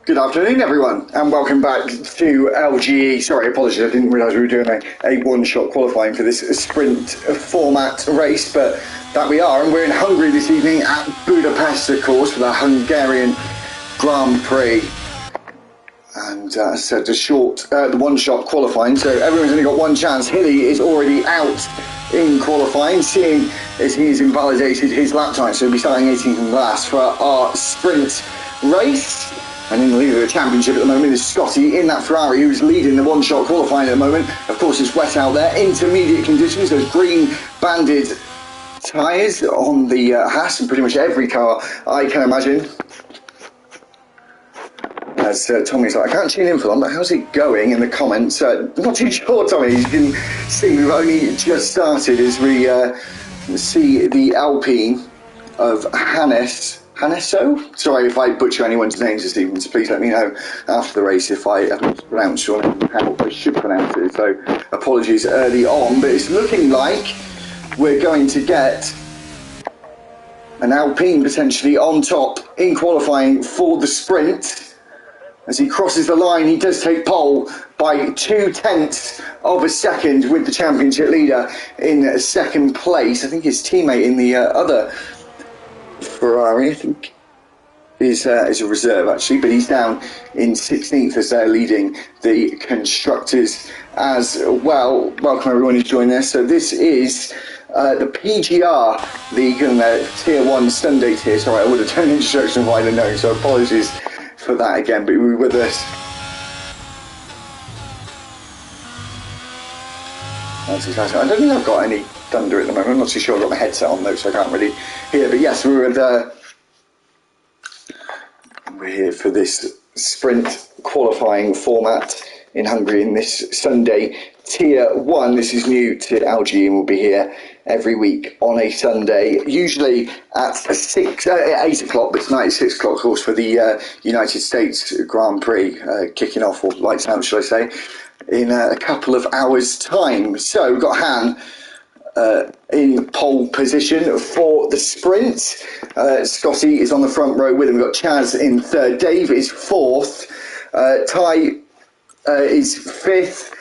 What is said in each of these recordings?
Good afternoon, everyone, and welcome back to LGE. Sorry, apologies, I didn't realise we were doing a one-shot qualifying for this sprint format race, but that we are, and we're in Hungary this evening at Budapest, of course, for the Hungarian Grand Prix. And as I said, the one-shot qualifying, so everyone's only got one chance. Hilly is already out in qualifying, seeing as he's invalidated his lap time, so he'll be starting 18th and last for our sprint race. And in the lead of the championship at the moment is Scotty in that Ferrari, who's leading the one-shot qualifying at the moment. Of course, it's wet out there, intermediate conditions, those green banded tyres on the Haas and pretty much every car I can imagine. As Tommy's like, I can't tune in for long, but how's it going in the comments? Not too sure, Tommy. You can see we've only just started as we see the Alpine of Hannes. Hanneso? Sorry if I butcher anyone's names this evening, so please let me know after the race if I haven't pronounced your name how I should pronounce it. So apologies early on, but it's looking like we're going to get an Alpine potentially on top in qualifying for the sprint. As he crosses the line, he does take pole by 0.2 of a second with the championship leader in second place. I think his teammate in the other Ferrari, I think, is a reserve actually, but he's down in 16th as they're leading the constructors as well. Welcome everyone who's joined us. So this is the PGR League and the Tier 1 Sunday tier. Sorry, I would have done an introduction if I'd have known, so apologies for that again, but we were with us. I don't think I've got any thunder at the moment. I'm not too sure. I've got my headset on though, so I can't really hear. But yes, we're here for this sprint qualifying format in Hungary in this Sunday Tier 1. This is new to LGE and we'll be here every week on a Sunday, usually at 8 o'clock, but tonight it's 6 o'clock, of course, for the United States Grand Prix kicking off, or lights out, should I say, in a couple of hours' time. So we've got Han in pole position for the sprint. Scotty is on the front row with him. We've got Chaz in third. Dave is fourth. Ty is fifth.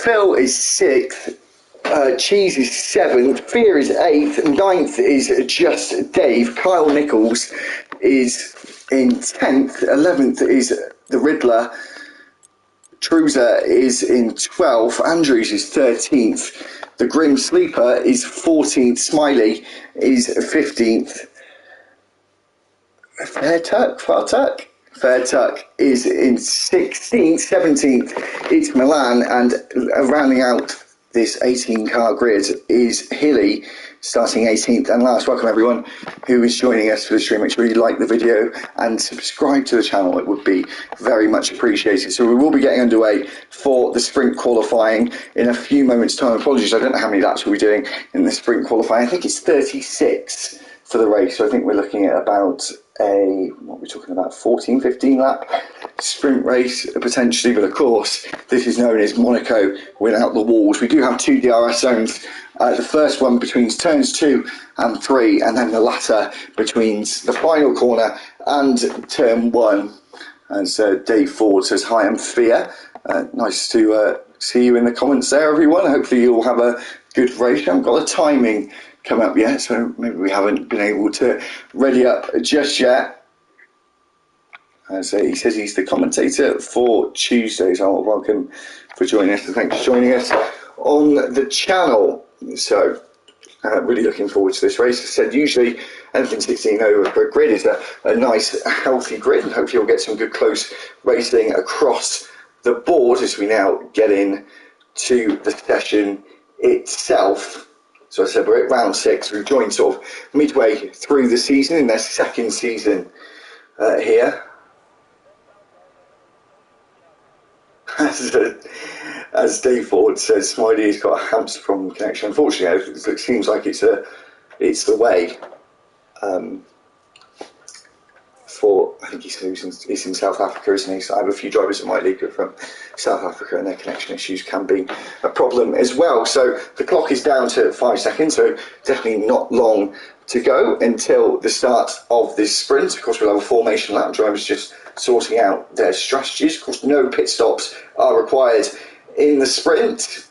Phil is sixth. Cheese is seventh. Fear is eighth. Ninth is just Dave. Kyle Nichols is in 10th. 11th is the Riddler. Truza is in 12th. Andrews is 13th. The Grim Sleeper is 14th. Smiley is 15th. Fair Tuck is in 16th. 17th, it's Milan. And rounding out this 18-car grid is Hilly, starting 18th and last. Welcome everyone who is joining us for the stream. Make sure you like the video and subscribe to the channel. It would be very much appreciated. So we will be getting underway for the sprint qualifying in a few moments' time. Apologies, I don't know how many laps we'll be doing in the sprint qualifying. I think it's 36 for the race. So I think we're looking at about what we're talking about, 14, 15 lap sprint race potentially. But of course, this is known as Monaco without the walls. We do have 2 DRS zones. The first one between turns 2 and 3, and then the latter between the final corner and turn 1. As Dave Ford says, hi, I'm Fear. Nice to see you in the comments there, everyone. Hopefully you'll have a good race. I haven't got the timing come up yet, so maybe we haven't been able to ready up just yet. As he says he's the commentator for Tuesdays. Welcome for joining us, and thanks for joining us on the channel. So really looking forward to this race. As I said, usually anything 16 over per grid is a nice healthy grid, and hopefully you'll get some good close racing across the board as we now get in to the session itself. So I said we're at round 6. We've joined sort of midway through the season, in their second season here. As Dave Ford says, Smiley's got a hamster problem connection. Unfortunately, it seems like it's the way. I think he's in South Africa, isn't he? So I have a few drivers in my league who are from South Africa, and their connection issues can be a problem as well. So the clock is down to 5 seconds, so definitely not long to go until the start of this sprint. Of course, we'll have a formation lap. Drivers just sorting out their strategies. Of course, no pit stops are required in the sprint.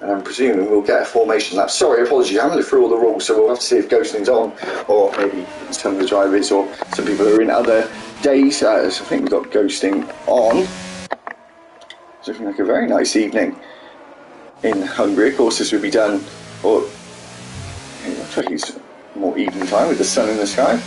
And I'm presuming we'll get a formation lap. Sorry, apologies, I haven't looked through all the rules, so we'll have to see if ghosting's on, or maybe some of the drivers or some people who are in other days. So I think we've got ghosting on. It's looking like a very nice evening in Hungary. Of course, this would be done, or I think it's more evening time with the sun in the sky.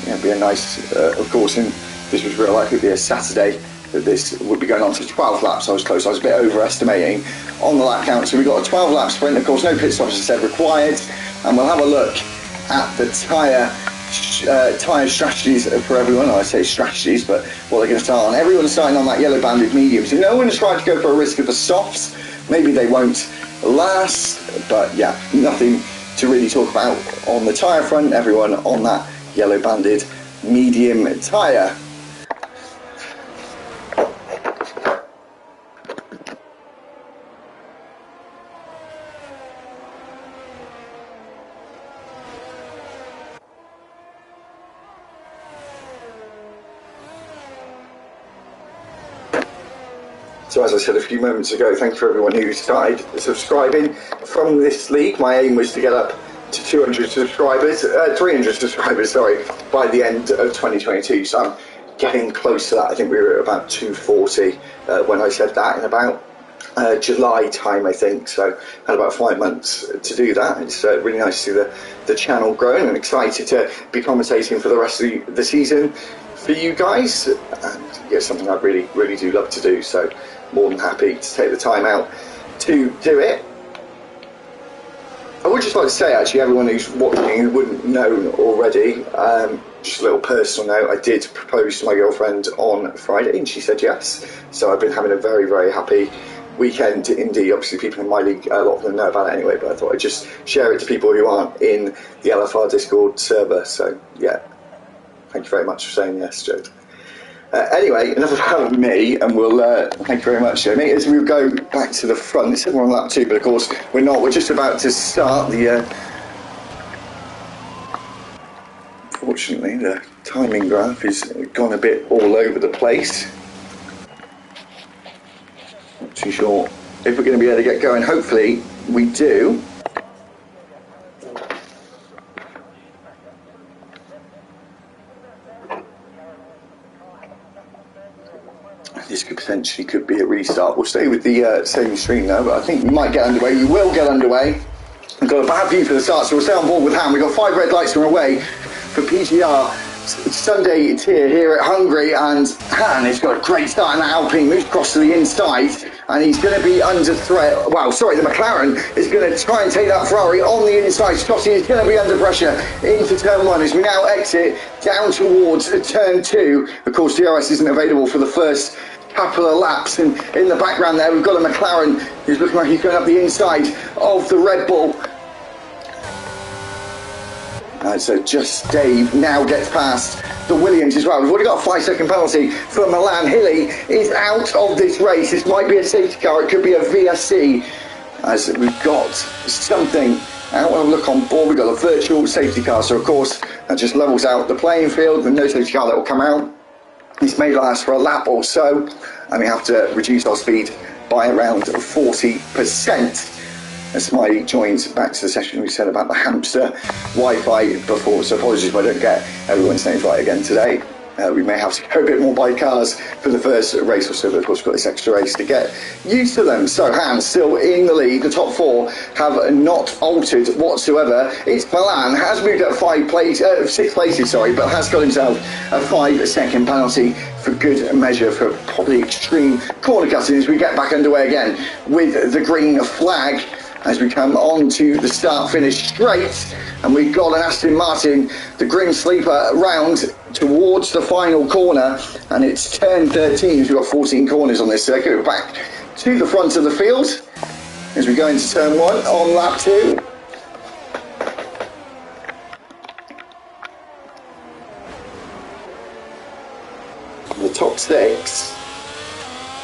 Yeah, it'd be a nice, of course, and this was real life, it'd be a Saturday that this would be going on to 12 laps. I was close, I was a bit overestimating on the lap count. So we've got a 12 lap sprint, of course, no pit stops, as I said, required. And we'll have a look at the tyre strategies for everyone. I say strategies, but what they're going to start on. Everyone's starting on that yellow banded medium. So no one is trying to go for a risk of the softs. Maybe they won't last, but yeah, nothing to really talk about on the tyre front. Everyone on that yellow banded medium tyre. So as I said a few moments ago, thank you for everyone who started subscribing from this league. My aim was to get up to 300 subscribers, sorry, by the end of 2022. So I'm getting close to that. I think we were at about 240 when I said that in about July time, I think. So had about 5 months to do that. It's really nice to see the channel growing, and excited to be commentating for the rest of the season for you guys. And yeah, something I really, really do love to do. So more than happy to take the time out to do it. I would just like to say, actually, everyone who's watching who wouldn't know already, just a little personal note, I did propose to my girlfriend on Friday and she said yes. So I've been having a very, very happy weekend indeed. Obviously people in my league, a lot of them know about it anyway, but I thought I'd just share it to people who aren't in the LFR Discord server. So yeah, thank you very much for saying yes, Joe. Anyway, enough about me, and we'll thank you very much, Jamie. As we go back to the front, it said we're on lap 2, but of course we're not. We're just about to start the. Unfortunately, the timing graph has gone a bit all over the place. Not too sure if we're going to be able to get going. Hopefully, we do. This could be a restart. We'll stay with the same stream now, but I think we might get underway. We will get underway. We've got a bad view for the start, so we'll stay on board with Han. We've got 5 red lights from away for PGR Sunday tier here at Hungary, and Han has got a great start in that Alpine, moves across to the inside, and he's going to be under threat. Well, sorry, the McLaren is going to try and take that Ferrari on the inside. Scotty is going to be under pressure into turn 1 as we now exit down towards turn 2. Of course, DRS isn't available for the first couple of laps, and in the background there we've got a McLaren who's looking like he's going up the inside of the Red Bull. So just Dave now gets past the Williams as well. We've already got a 5-second penalty for Milan. Hilly is out of this race. This might be a safety car, it could be a VSC, as we've got something out. We'll look on board, we've got a virtual safety car, so of course that just levels out the playing field. There's no safety car that will come out. This may last for a lap or so, and we have to reduce our speed by around 40%. As Smiley joins back to the session, we said about the hamster Wi-Fi before, so apologies if I don't get everyone's names right again today. We may have to go a bit more by cars for the first race or so, but of course we've got this extra race to get used to them. So Han still in the lead. The top 4 have not altered whatsoever. It's Milan, has moved up 6 places, but has got himself a 5-second penalty for good measure for probably extreme corner cutting as we get back underway again with the green flag. As we come on to the start-finish straight, and we've got an Aston Martin, the Grim Sleeper, round towards the final corner, and it's turn 13. We've got 14 corners on this circuit. We're back to the front of the field as we go into turn 1 on lap 2. The top 6.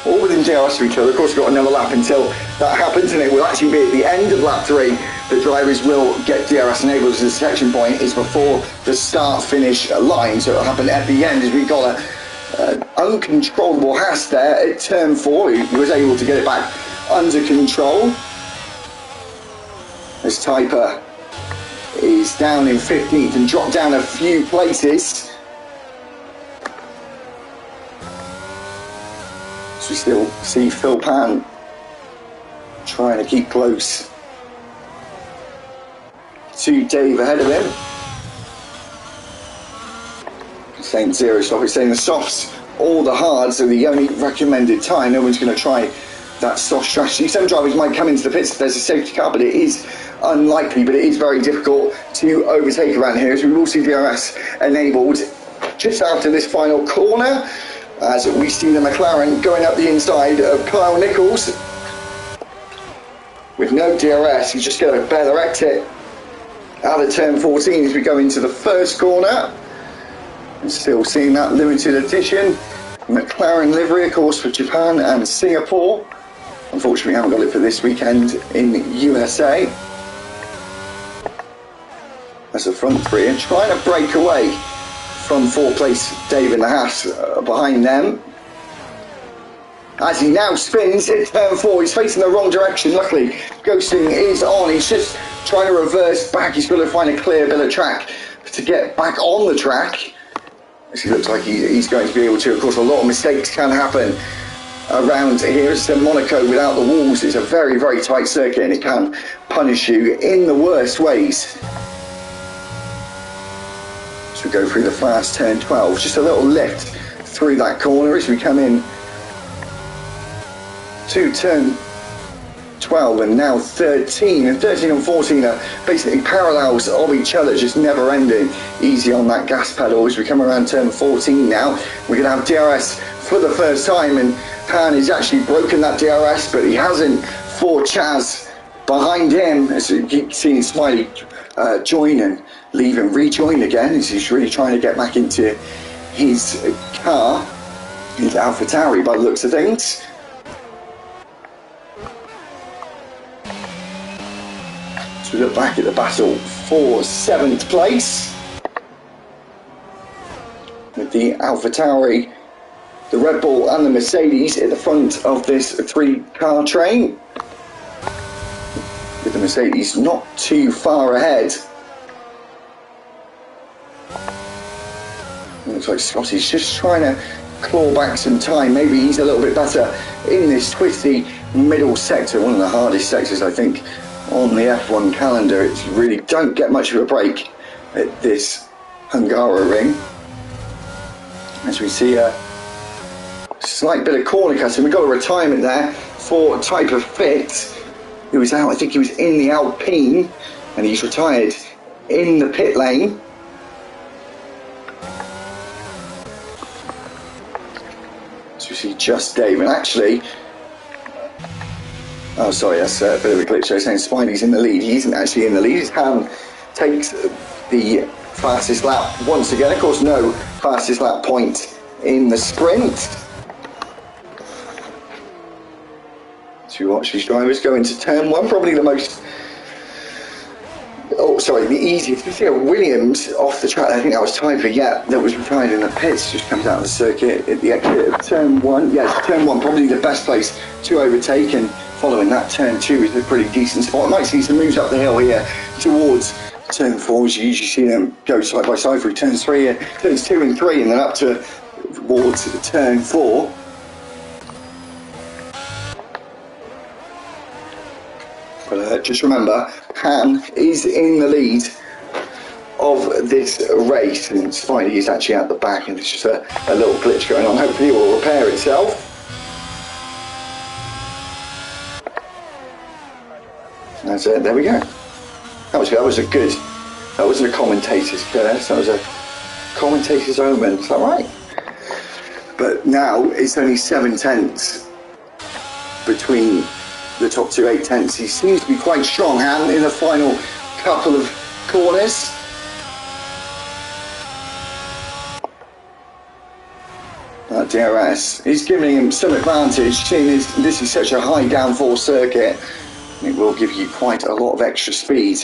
All within DRS of each other. Of course, we've got another lap until that happens, and it will actually be at the end of lap 3 that drivers will get DRS enabled, as the section point is before the start-finish line, so it'll happen at the end as we've got uncontrollable Haas there at turn 4. He was able to get it back under control. As Typer is down in 15th and dropped down a few places. So we still see Phil Pan trying to keep close to Dave ahead of him. Same zero stop, it's saying the softs or the hards are the only recommended time. No one's going to try that soft strategy. Some drivers might come into the pits if there's a safety car, but it is unlikely, but it is very difficult to overtake around here, as we will see DRS enabled just after this final corner, as we see the McLaren going up the inside of Kyle Nichols with no DRS. He's just going to bear the exit out of turn 14 as we go into the first corner. And still seeing that limited edition McLaren livery, of course, for Japan and Singapore. Unfortunately, we haven't got it for this weekend in USA. As the front three are trying to break away from 4th place Dave in the Haas behind them. As he now spins at turn 4, he's facing the wrong direction. Luckily, ghosting is on. He's just trying to reverse back. He's got to find a clear bit of track to get back on the track. As he looks like he's going to be able to. Of course, a lot of mistakes can happen around here. It's Monaco without the walls. It's a very, very tight circuit, and it can punish you in the worst ways. As we go through the fast turn 12, just a little lift through that corner as we come in to turn 12 and now 13, and 13 and 14 are basically parallels of each other, just never ending. Easy on that gas pedal as we come around turn 14 now. We're going to have DRS for the first time, and Pan has actually broken that DRS, but he hasn't for Chaz behind him, as you keep seeing Smiley join and leave and rejoin again, as he's really trying to get back into his car, his AlphaTauri by the looks of things. So we look back at the battle for 7th place with the AlphaTauri, the Red Bull and the Mercedes at the front of this 3-car train, with the Mercedes not too far ahead. It looks like Scotty's just trying to claw back some time. Maybe he's a little bit better in this twisty middle sector, one of the hardest sectors I think on the F1 calendar. It's really don't get much of a break at this Hungaroring. As we see a slight bit of corner cutting, we got a retirement there for Type of Fit, who was out, I think he was in the Alpine, and he's retired in the pit lane. So we see just Dave, and actually, oh sorry, that's a bit of a glitch. I was saying Spidey's in the lead. He isn't actually in the lead. His hand takes the fastest lap once again. Of course, no fastest lap point in the sprint. So you watch these drivers go into turn 1, probably the most, the easiest. We see a Williams off the track. I think that was Typer, yeah, that was retired in the pits, just comes out of the circuit at the exit of turn 1. Yes, turn 1, probably the best place to overtake, and following that turn 2 is a pretty decent spot. Might see some moves up the hill here towards turn 4, as you usually see them go side by side through turns 2 and 3, and then up towards turn 4. But just remember, Han is in the lead of this race, and Spidey is actually at the back, and it's just a little glitch going on. Hopefully it will repair itself. That's it, there we go. That wasn't a commentator's curse, that was a commentator's omen, is that right? But now it's only 7 tenths between the top 2, 8 tenths. He seems to be quite strong, Han, in the final couple of corners. That DRS is giving him some advantage, seeing as this is such a high downforce circuit. It will give you quite a lot of extra speed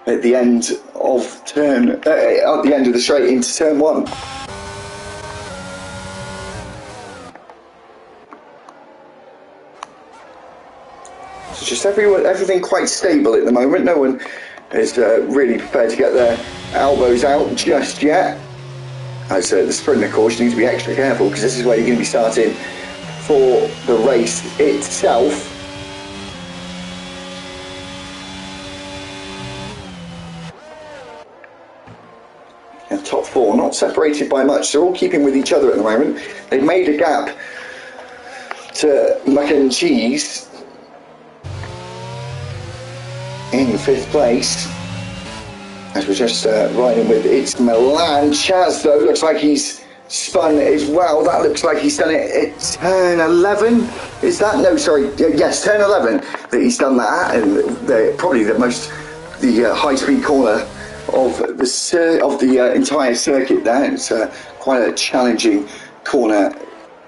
at the end of the straight into turn 1. just everything quite stable at the moment. No one is really prepared to get their elbows out just yet. As the sprint, of course, you need to be extra careful because this is where you're going to be starting for the race itself. And top four, not separated by much. They're all keeping with each other at the moment. They've made a gap to Mac and Cheese in 5th place. As we're just riding with It's Milan. Chaz, though, looks like he's spun as well. That looks like he's done it at turn 11. Is that? No, sorry. Yes, turn 11 that he's done that. And probably the high-speed corner of the entire circuit there. It's quite a challenging corner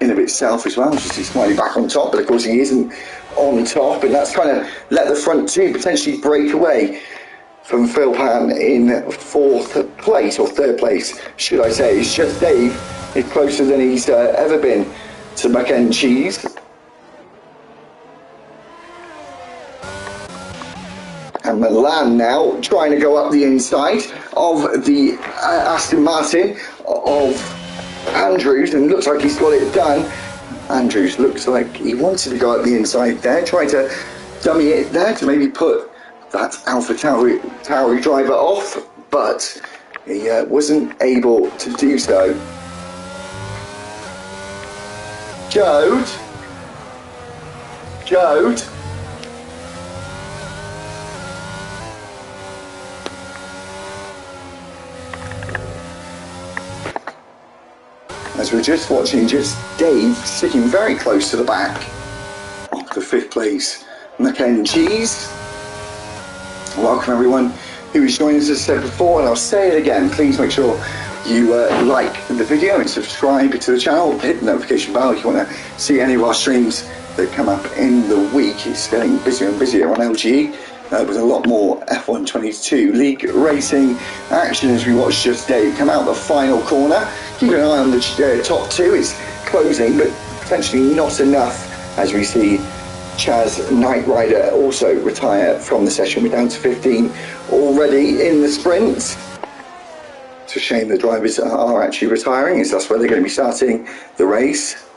in of itself as well. Just he's slightly back on top, but of course he isn't on top, and that's kind of let the front two potentially break away from Phil Pan in 4th place, or 3rd place, should I say. It's just Dave is closer than he's ever been to Mac and Cheese. And Milan now trying to go up the inside of the Aston Martin of Andrews, and looks like he's got it done. Andrews looks like he wanted to go up the inside there, try to dummy it there to maybe put that Alpha Tauri driver off, but he wasn't able to do so. Jode. As we're just watching, just Dave sitting very close to the back of the 5th place Mac and Cheese. Welcome everyone who is joining us, as I said before, and I'll say it again, please make sure you like the video and subscribe to the channel, hit the notification bell if you want to see any of our streams that come up in the week. It's getting busier and busier on LGE with a lot more F1 22 league racing action as we watch just Dave come out the final corner. Keep an eye on the top two, it's closing but potentially not enough as we see Chaz Knight Rider also retire from the session. We're down to 15 already in the sprint. It's a shame the drivers are actually retiring, as that's where they're going to be starting the race.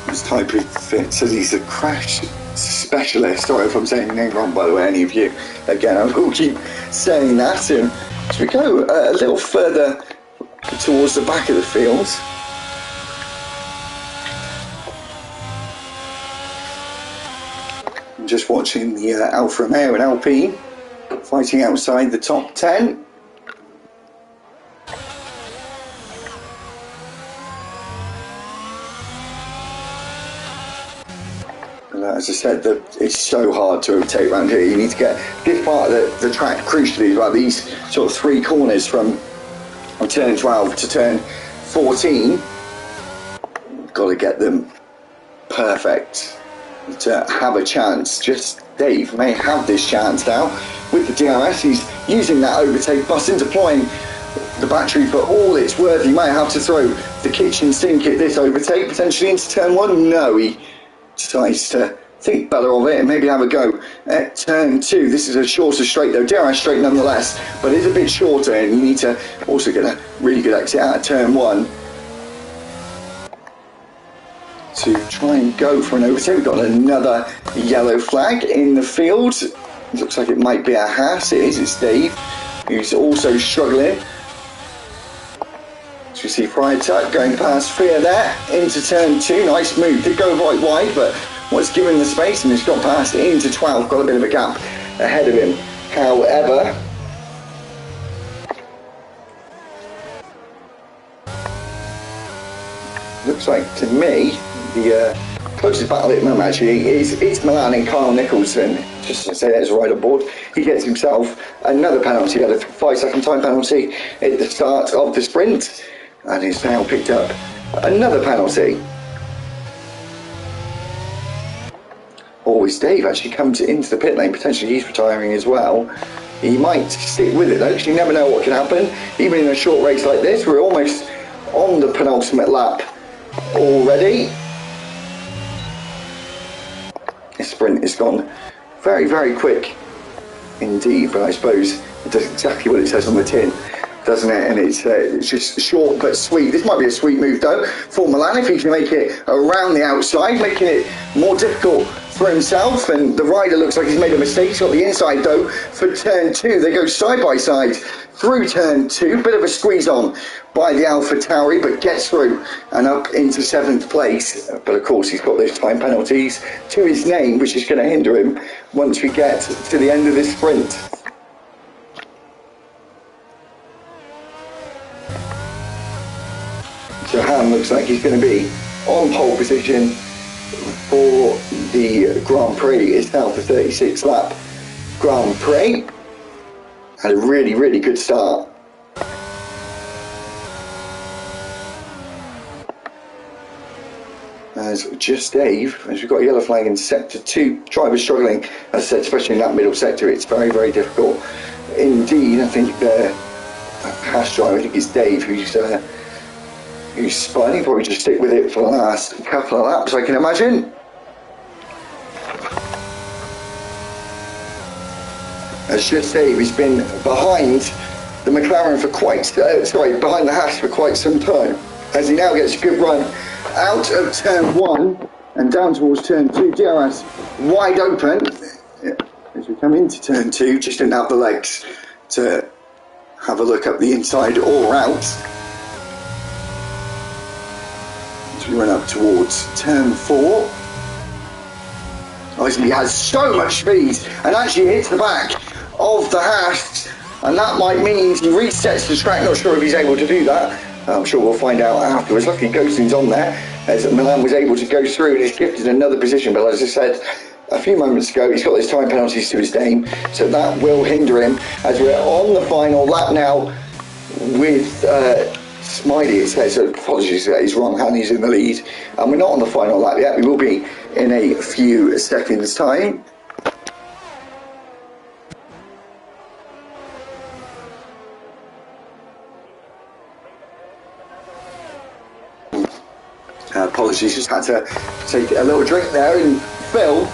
As Type Fit says he's a crash specialist. Sorry if I'm saying your name wrong, by the way, any of you. Again, I will keep saying that. And as we go a little further towards the back of the field, I'm just watching the Alfa Romeo and Alpine fighting outside the top 10. As I said, it's so hard to overtake around here. You need to get this part of the track crucially, like these sort of 3 corners from turn 12 to turn 14. Got to get them perfect to have a chance. Just Dave may have this chance now with the DRS. He's using that overtake button, deploying the battery for all it's worth. He might have to throw the kitchen sink at this overtake potentially into turn 1. No, he decides to think better of it and maybe have a go at turn 2. This is a shorter straight though, DRS straight nonetheless, but it's a bit shorter, and you need to also get a really good exit out of turn 1 to try and go for an overtake. We've got another yellow flag in the field. It looks like it might be a Haas. It is. It's Dave who's also struggling. So we see Friar Tuck going past Fear there into turn 2. Nice move. Did go right wide, but was given the space and he's got past into 12. Got a bit of a gap ahead of him. However, looks like to me the closest battle at the moment actually is It's Milan and Kyle Nicholson. Just to say that as a rider board, he gets himself another penalty. He had a 5-second time penalty at the start of the sprint, and he's now picked up another penalty. Always Dave actually comes into the pit lane. Potentially he's retiring as well. He might stick with it though, because you never know what can happen. Even in a short race like this, we're almost on the penultimate lap already. This sprint has gone very, very quick indeed, but I suppose it does exactly what it says on the tin, doesn't it? And it's just short but sweet. This might be a sweet move though for Milan if he can make it around the outside, making it more difficult for himself. And the rider looks like he's made a mistake. He's got the inside though for turn 2. They go side by side through turn 2. Bit of a squeeze on by the Alpha Tauri, but gets through and up into 7th place. But of course he's got those time penalties to his name, which is going to hinder him once we get to the end of this sprint. Johan looks like he's going to be on pole position for the Grand Prix itself, the 36 lap Grand Prix. Had a really, really good start. As just Dave, as we've got a yellow flag in sector 2, drivers struggling, as I said, especially in that middle sector, it's very, very difficult indeed. I think the Haas driver, I think it's Dave, who's spun. He'll probably just stick with it for the last couple of laps, I can imagine. As just Dave, he's been behind the McLaren for behind the Haas for quite some time. As he now gets a good run out of turn 1 and down towards turn 2. DRS wide open as we come into turn 2, just didn't have the legs to have a look up the inside or out. As we run up towards turn 4. Obviously he has so much speed and actually hits the back of the Haas, and that might mean he resets the track. Not sure if he's able to do that. I'm sure we'll find out afterwards. Luckily Ghosting's on there, as Milan was able to go through and is gifted another position. But as I said a few moments ago, he's got those time penalties to his name, so that will hinder him. As we're on the final lap now with Smiley, it says, so apologies, that is wrong, Hanny's in the lead. And we're not on the final lap yet, we will be in a few seconds time. Apologies, just had to take a little drink there, and Phil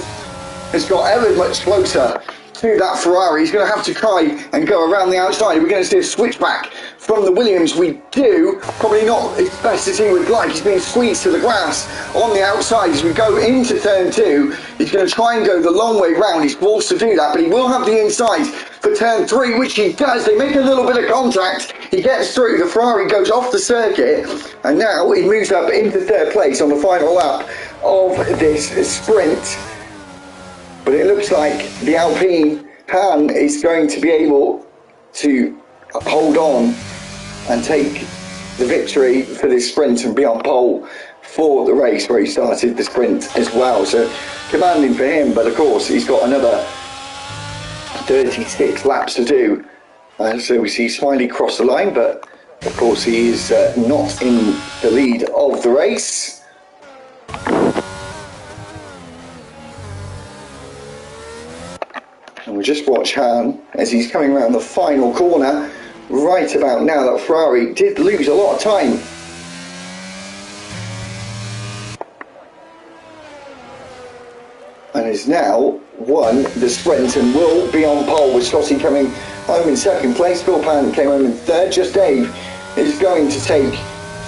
has got ever much closer to that Ferrari. He's going to have to try and go around the outside. We're going to see a switchback from the Williams. We do, probably not as best as he would like. He's being squeezed to the grass on the outside as we go into turn 2. He's going to try and go the long way round. He's forced to do that, but he will have the inside for turn 3, which he does. They make a little bit of contact. He gets through. The Ferrari goes off the circuit, and now he moves up into 3rd place on the final lap of this sprint. But it looks like the Alpine Han is going to be able to hold on and take the victory for this sprint and be on pole for the race where he started the sprint as well. So commanding for him, but of course he's got another 36 laps to do. So we see Smiley cross the line, but of course he is not in the lead of the race. And we just watch Han as he's coming around the final corner. Right about now, that Ferrari did lose a lot of time. And is now won the sprint and will be on pole, with Scotty coming home in 2nd place. Phil Pan came home in 3rd. Just Dave is going to take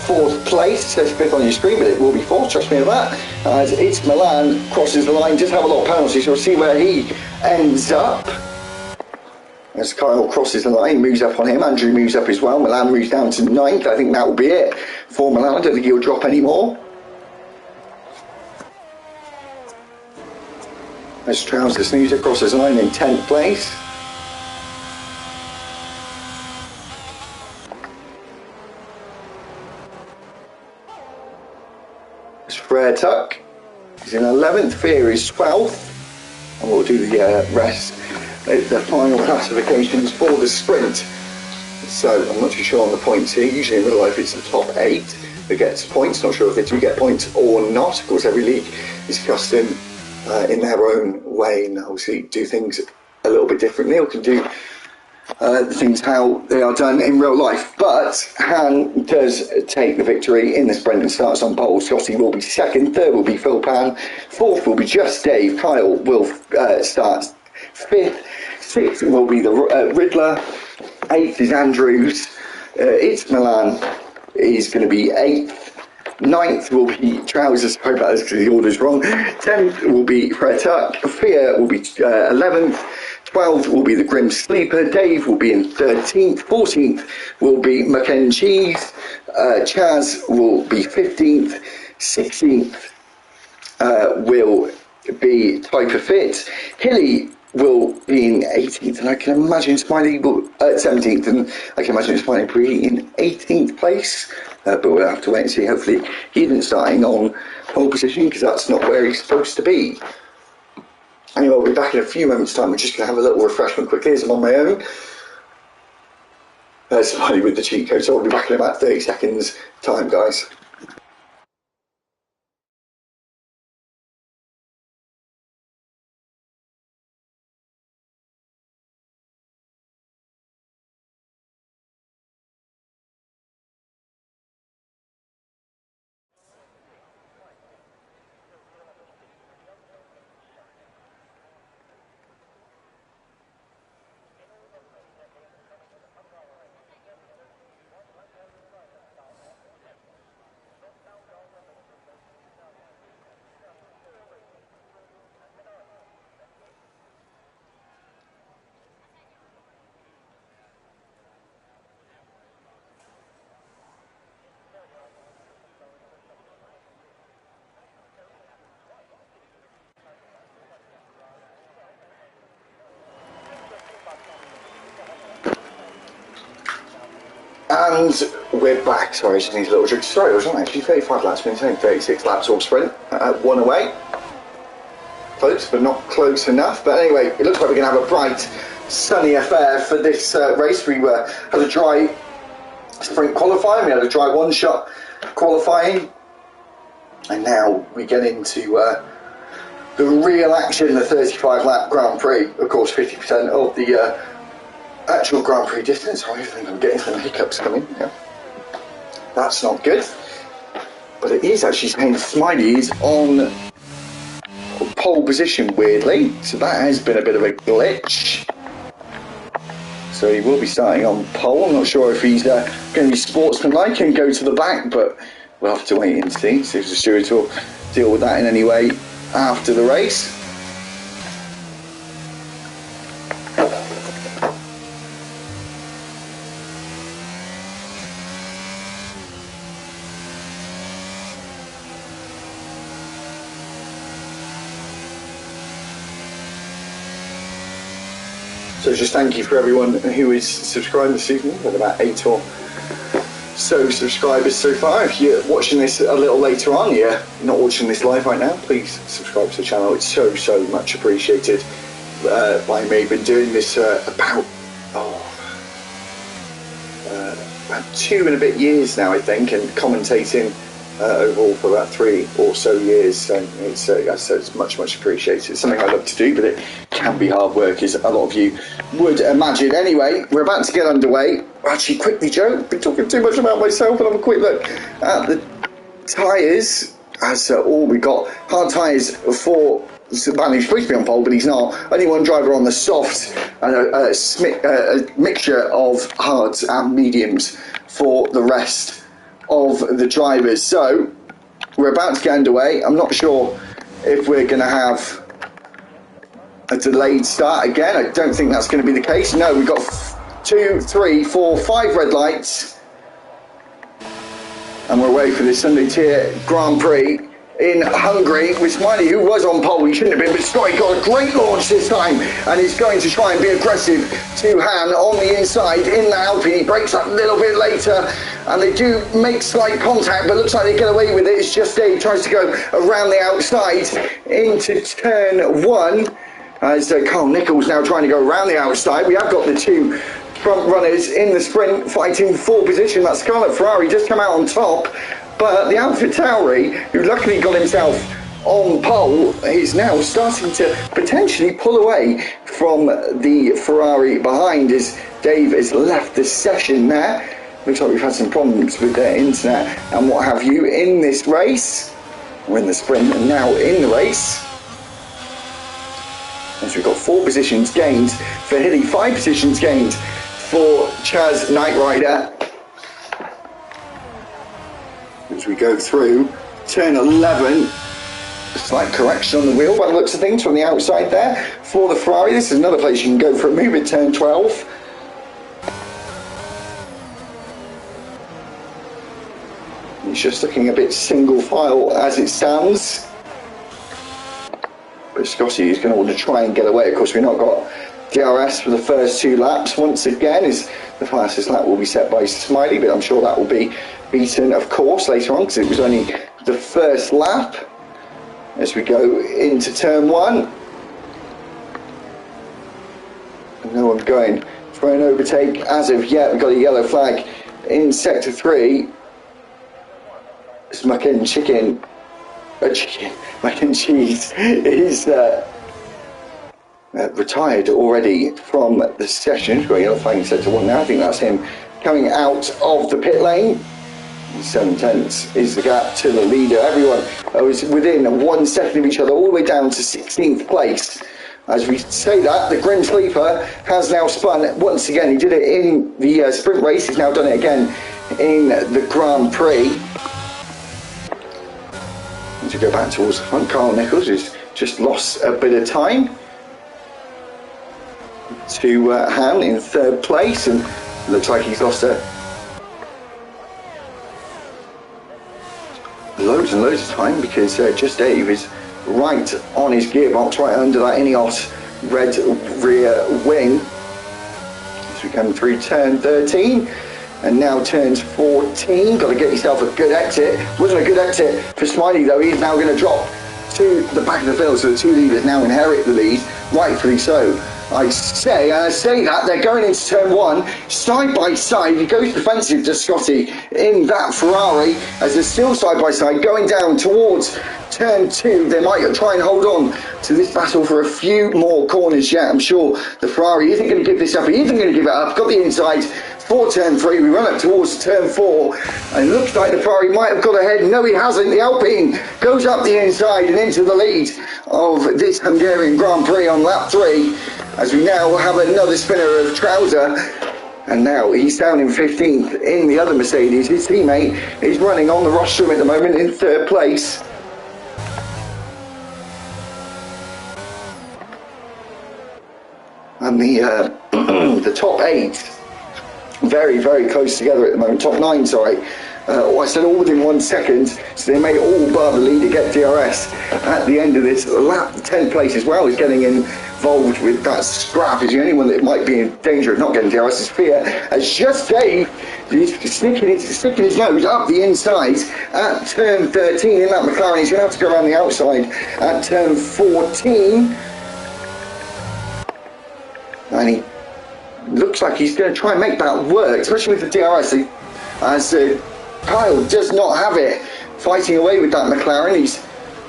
4th place. It says 5th on your screen, but it will be 4th, trust me on that. As it's Milan crosses the line, just have a lot of penalties, so we'll see where he ends up. As Kyle crosses the line, moves up on him. Andrew moves up as well. Milan moves down to 9th. I think that will be it for Milan. I don't think he'll drop any more. As Trouser Snoozer crosses the line in 10th place. As Frere Tuck is in 11th. Fear is 12th. And we'll do the rest, the final classifications for the sprint. So I'm not too sure on the points here. Usually in real life it's the top 8 that gets points. Not sure if they do get points or not. Of course, every league is custom in their own way, and obviously do things a little bit differently, or can do things how they are done in real life. But Han does take the victory in the sprint and starts on pole. Scotty will be second, third will be Phil Pan, fourth will be Just Dave, Kyle will start fifth, sixth will be the Riddler, eighth is Andrews, it's Milan is going to be eighth. Ninth will be Trousers, sorry about this because the order's wrong. 10th will be Fred Tuck. Fear will be 11th. 12th will be the Grim Sleeper. Dave will be in 13th. 14th will be Mac and Cheese. Chaz will be 15th. 16th will be Type of Fit. Hilly will be in 18th, and I can imagine Smiley will 17th, and I can imagine Smiley will be in 18th place. But we'll have to wait and see. Hopefully he isn't starting on pole position, because that's not where he's supposed to be. Anyway, I'll be back in a few moments' time. We're just going to have a little refreshment quickly as I'm on my own. Smiley with the cheat code, so I'll be back in about 30 seconds time, guys. And we're back. Sorry, I just need a little drink. Sorry, it was only actually 35 laps, but it's only 36 laps all sprint. One away. Close, but not close enough. But anyway, it looks like we're going to have a bright, sunny affair for this race. We had a dry sprint qualifying, we had a dry one-shot qualifying, and now we get into the real action, the 35-lap Grand Prix. Of course, 50% of the actual Grand Prix distance. I think I'm getting some hiccups coming. Yeah. That's not good. But it is actually saying Smiley is on pole position, weirdly. So that has been a bit of a glitch. So he will be starting on pole. I'm not sure if he's going to be sportsmanlike and go to the back, but we'll have to wait and see. See if the stewards will deal with that in any way after the race. So just thank you for everyone who is subscribed this evening. We've got about 8 or so subscribers so far. If you're watching this a little later on, you're not watching this live right now, please subscribe to the channel. It's so much appreciated by me. Been doing this about 2 and a bit years now, I think, and commentating overall for about 3 or so years. So it's much appreciated. It's something I love to do, but it can be hard work, as a lot of you would imagine. Anyway, we're about to get underway. Actually, quickly, Joe, I've been talking too much about myself, and have a quick look at the tyres. As we got hard tyres for man who's supposed to be on pole, but he's not. Only one driver on the softs, and a mixture of hards and mediums for the rest of the drivers. So we're about to get underway. I'm not sure if we're going to have a delayed start again. I don't think that's going to be the case. No, we've got 2, 3, 4, 5 red lights, and we're away for the Sunday Tier Grand Prix in Hungary with Smiley, who was on pole. He shouldn't have been, but Scotty got a great launch this time, and he's going to try and be aggressive to Han on the inside in the Alpine. He breaks up a little bit later, and they do make slight contact, but looks like they get away with it. It's just Dave tries to go around the outside into turn 1, as Carl Nichols now trying to go around the outside. We have got the 2 front runners in the sprint fighting for position. That Scarlet Ferrari just come out on top, but the Alpha Tauri, who luckily got himself on pole, is now starting to potentially pull away from the Ferrari behind, as Dave has left the session there. Looks like we've had some problems with their internet and what have you in this race. We're in the sprint and now in the race. And so we've got 4 positions gained for Hilly, 5 positions gained for Chaz Knight Rider. As we go through turn 11, a slight correction on the wheel by the looks of things from the outside there for the Ferrari. This is another place you can go for a move at turn 12. It's just looking a bit single file as it stands. But Scotty is going to want to try and get away. Of course, we've not got DRS for the first 2 laps. Once again, is the fastest lap will be set by Smiley, but I'm sure that will be beaten, of course, later on, because it was only the first lap. As we go into turn 1. No one's going for an overtake as of yet. We've got a yellow flag in sector 3. It's Mac and Cheese is retired already from the session. We've got a yellow flag in sector 1 now. I think that's him coming out of the pit lane. 7 tenths is the gap to the leader. Everyone is within 1 second of each other, all the way down to 16th place. As we say that, the Grim Sleeper has now spun once again. He did it in the sprint race. He's now done it again in the Grand Prix. And to go back towards the front, Carl Nichols has just lost a bit of time to Han in 3rd place, and looks like he's lost loads and loads of time, because Just Dave is right on his gearbox, right under that Ineos red rear wing. As we come through turn 13 and now turns 14. Got to get yourself a good exit. Wasn't a good exit for Smiley though. He's now going to drop to the back of the field, so the 2 leaders now inherit the lead, rightfully so. I say that they're going into turn 1 side by side. He goes defensive to Scotty in that Ferrari as they're still side by side going down towards turn 2. They might try and hold on to this battle for a few more corners yet. I'm sure the Ferrari isn't going to give this up. He isn't going to give it up. Got the inside for turn 3. We run up towards turn 4 and it looks like the Ferrari might have got ahead. No, he hasn't. The Alpine goes up the inside and into the lead of this Hungarian Grand Prix on lap 3. As we now have another spinner of Trouser, and now he's down in 15th in the other Mercedes. His teammate is running on the rostrum at the moment in 3rd place. And the top 8 very, very close together at the moment. Top 9, sorry. I said all within 1 second, so they may all but the leader get DRS at the end of this lap. 10th place as well is getting involved with that scrap. Is the only one that might be in danger of not getting DRS is Fear, as Just Dave is sticking his nose up the inside at turn 13 in that McLaren. He's going to have to go around the outside at turn 14. And he looks like he's going to try and make that work, especially with the DRS. As Kyle does not have it, fighting away with that McLaren. He's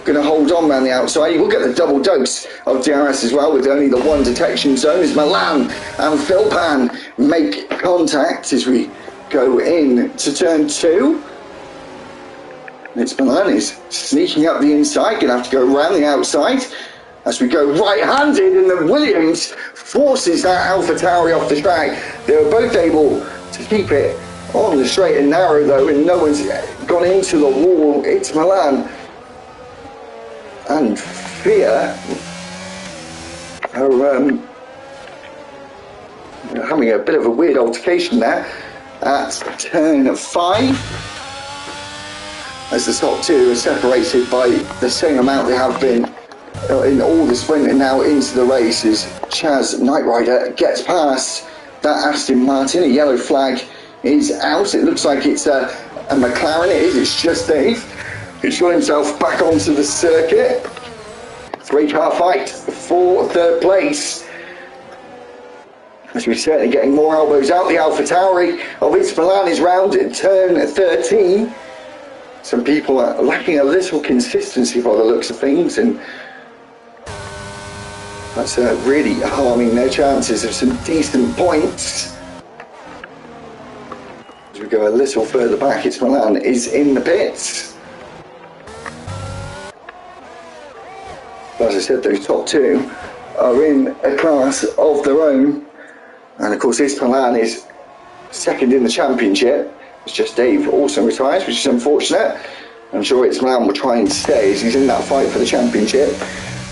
going to hold on around the outside. He will get the double dose of DRS as well, with only the 1 detection zone, as Milan and Philpan make contact as we go in to turn 2. It's Milan is sneaking up the inside, going to have to go around the outside as we go right-handed, and the Williams forces that AlphaTauri off the track. They were both able to keep it on the straight and narrow though, and no one's gone into the wall. It's Milan and Fear are having a bit of a weird altercation there at turn 5, as the top 2 are separated by the same amount they have been in all the sprint and now into the race. As Chaz Knight Rider gets past that Aston Martin. A yellow flag is out. It looks like it's a McLaren. It is. It's Just Dave who's got himself back onto the circuit. 3-car fight for 3rd place. As we're certainly getting more elbows out. The AlphaTauri of It's Milan is round at turn 13. Some people are lacking a little consistency by the looks of things, and that's really harming their chances of some decent points. As we go a little further back, it's Milan is in the pits. But as I said, those top two are in a class of their own. And of course, this Milan is second in the championship. It's just Dave also retires, which is unfortunate. I'm sure it's Milan will try and stay as he's in that fight for the championship.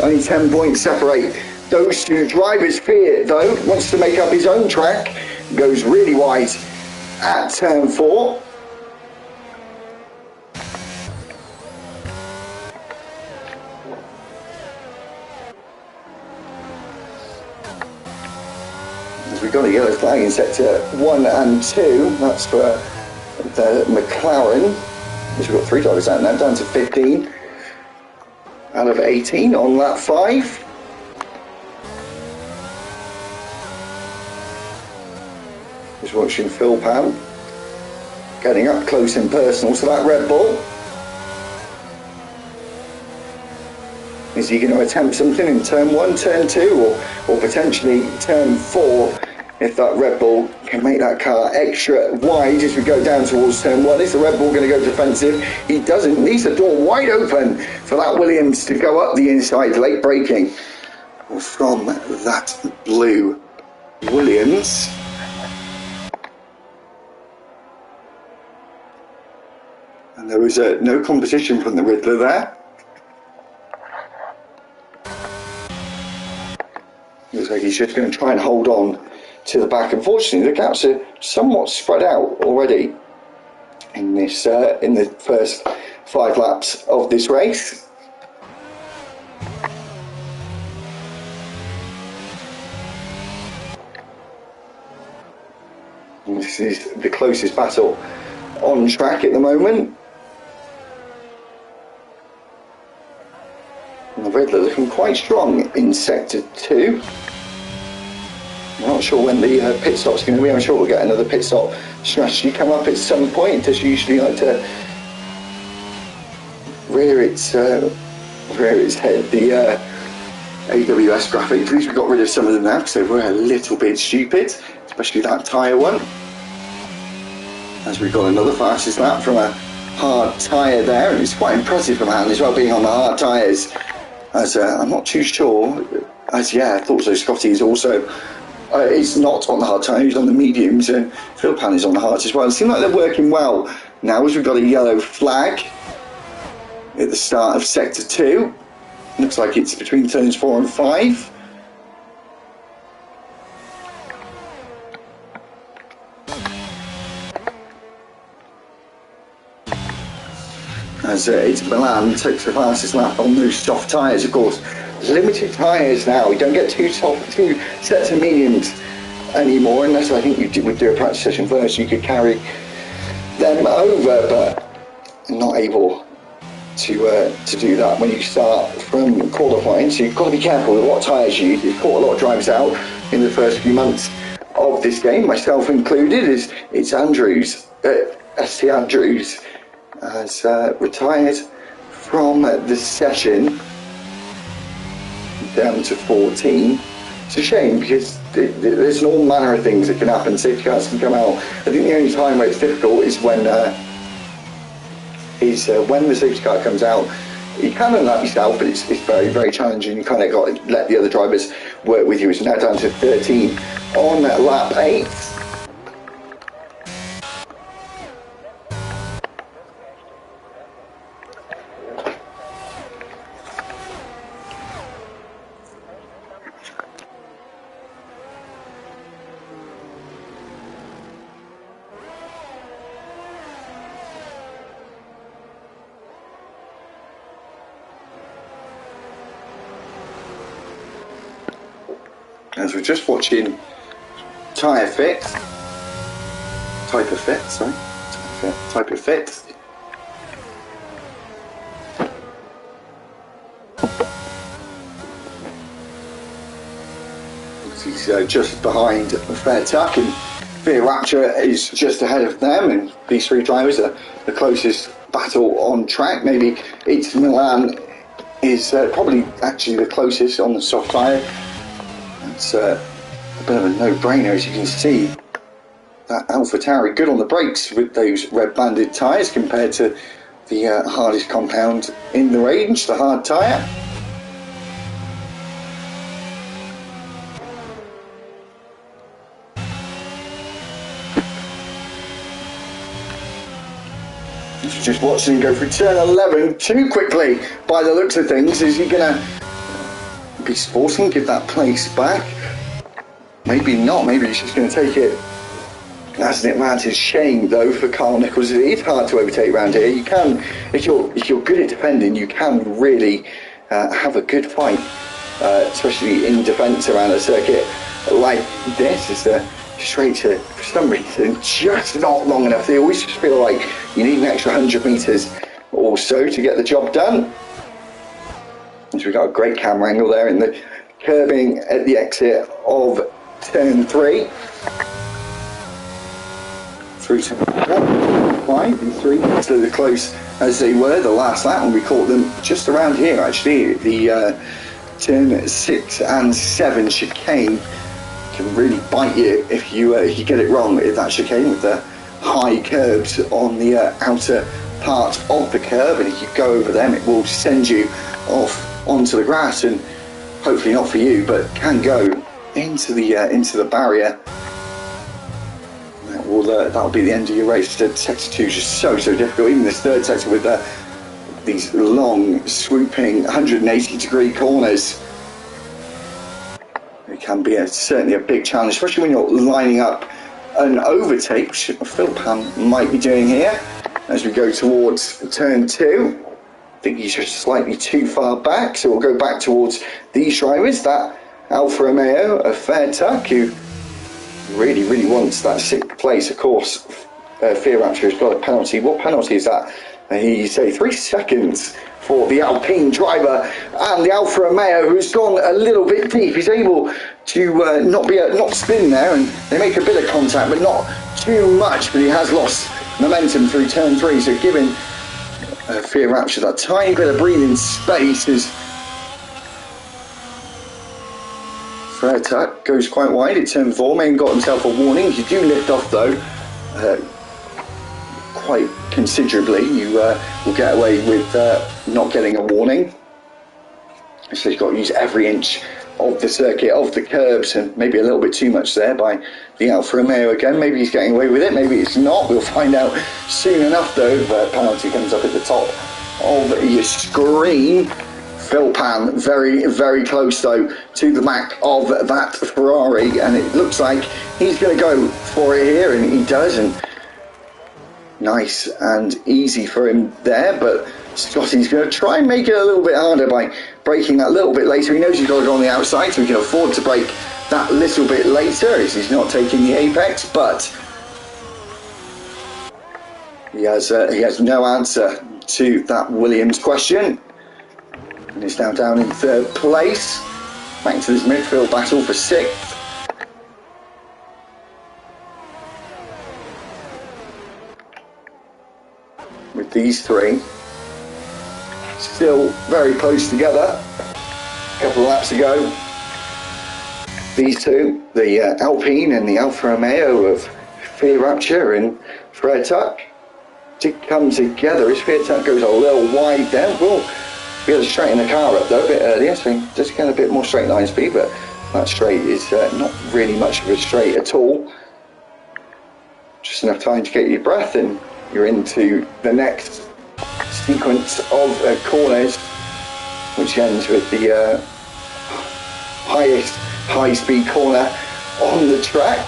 Only 10 points separate those two drivers. Fiat, though, wants to make up his own track. Goes really wide at turn 4. As we've got a yellow flag in sector 1 and 2, that's for the McLaren. We've got 3 drivers out now, down to 15 out of 18 on lap 5. Just watching Phil Pan getting up close and personal to that Red Bull. Is he going to attempt something in turn 1, turn 2, or potentially turn 4 if that Red Bull can make that car extra wide as we go down towards turn 1? Is the Red Bull going to go defensive? He doesn't. Leaves the door wide open for that Williams to go up the inside, late braking from that blue Williams. And there was no competition from the Riddler there. Looks like he's just going to try and hold on to the back. Unfortunately, the gaps are somewhat spread out already in this in the first 5 laps of this race. And this is the closest battle on track at the moment. And the Riddler looking quite strong in sector 2. I'm not sure when the pit stop's going to be. I'm sure we'll get another pit stop strategy come up at some point. It does usually like to rear its head, the AWS graphics. At least we got rid of some of them now because they were a little bit stupid, especially that tyre one. As we've got another fastest lap from a hard tyre there, and it's quite impressive from Hamlin as well, being on the hard tyres. As I'm not too sure, as I thought so. Scotty is also is not on the hard tyre, he's on the mediums, and Phil Pan is on the hards as well. It seems like they're working well now as we've got a yellow flag at the start of sector 2. Looks like it's between turns 4 and 5. As it's Milan takes the fastest lap on those soft tyres. Of course, limited tyres now. We don't get two sets of mediums anymore, unless I think you would do a practice session first. You could carry them over, but not able to do that when you start from qualifying. So you've got to be careful with what tyres you use. You've caught a lot of drivers out in the first few months of this game, myself included. It's Andrews, ST Andrews, has retired from the session down to 14. It's a shame because there's all manner of things that can happen. Safety cars can come out. I think the only time where it's difficult is when the safety car comes out. You can run that yourself, but it's very, very challenging. You kind of got to let the other drivers work with you. It's now down to 13 on lap 8. As we're just watching type of fit. He's just behind Fair Tuck, and Fear Rapture is just ahead of them, and these three drivers are the closest battle on track. Maybe it's Milan is probably actually the closest on the soft tyre. It's a bit of a no-brainer, as you can see. that AlphaTauri good on the brakes with those red banded tyres compared to the hardest compound in the range, the hard tyre. Just watching him go through turn 11 too quickly by the looks of things. Is he going to be sporting, give that place back? Maybe not, maybe he's just going to take it as an advantage. Shame though for Carl Nichols. It's hard to overtake around here. You can, if you're good at defending, you can really have a good fight, especially in defence around a circuit like this. It's a straight to, for some reason, just not long enough. They always just feel like you need an extra 100 metres or so to get the job done. So we've got a great camera angle there in the curbing at the exit of turn 3. Through to 5 and 3, so close as they were the last lap, and we caught them just around here actually. The turn 6 and 7 chicane can really bite you if you get it wrong. If that chicane with the high curbs on the outer part of the curb, and if you go over them, it will send you off onto the grass, and hopefully not for you, but can go into the barrier. That'll be the end of your race. Sector 2 is just so difficult. Even this third sector with these long, swooping 180-degree corners. It can be certainly a big challenge, especially when you're lining up an overtake, which Philpan might be doing here as we go towards turn 2. I think he's just slightly too far back, so we'll go back towards these drivers. That Alfa Romeo of Fairtuck, who really wants that 6th place. Of course, Fear Rapture has got a penalty. What penalty is that? He say 3 seconds for the Alpine driver, and the Alfa Romeo, who's gone a little bit deep. He's able to not spin there, and they make a bit of contact, but not too much. But he has lost momentum through turn 3, so giving Fear Rapture that tiny bit of breathing space as Fairtuck goes quite wide at turn 4. May have got himself a warning. You do lift off though, quite considerably. You will get away with not getting a warning. So you've got to use every inch of the circuit, of the curbs, and maybe a little bit too much there by the Alfa Romeo again. Maybe he's getting away with it, maybe it's not. We'll find out soon enough though. The penalty comes up at the top of your screen. Philpan very close though to the back of that Ferrari, and it looks like he's going to go for it here, and he does, and nice and easy for him there. But Scotty's going to try and make it a little bit harder by braking that little bit later. He knows he's got to go on the outside, so he can afford to brake that little bit later as he's not taking the apex, but he has no answer to that Williams question. And he's now down in 3rd place. Back to this midfield battle for 6th. With these 3 still very close together. A couple of laps ago, these 2, the Alpine and the Alfa Romeo of Fear Rapture and Fairtuck, did come together as Fairtuck goes a little wide there. We'll be able to straighten the car up though a bit earlier, so just get a bit more straight line speed, but that straight is not really much of a straight at all. Just enough time to get your breath, and you're into the next sequence of corners, which ends with the highest high-speed corner on the track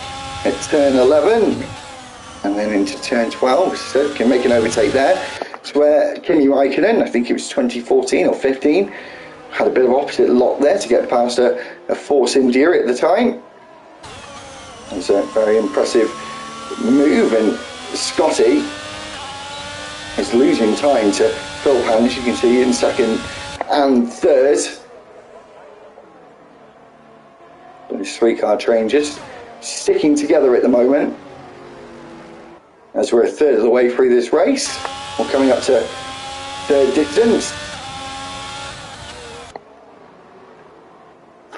at turn 11, and then into turn 12. So can make an overtake there. It's where Kimi Raikkonen, I think it was 2014 or 15, had a bit of opposite lot there to get past a Force India at the time. It's a very impressive move, and Scotty is losing time to Philpan, as you can see, in 2nd and 3rd. But this 3-car train just sticking together at the moment as we're a third of the way through this race. We're coming up to 3rd distance,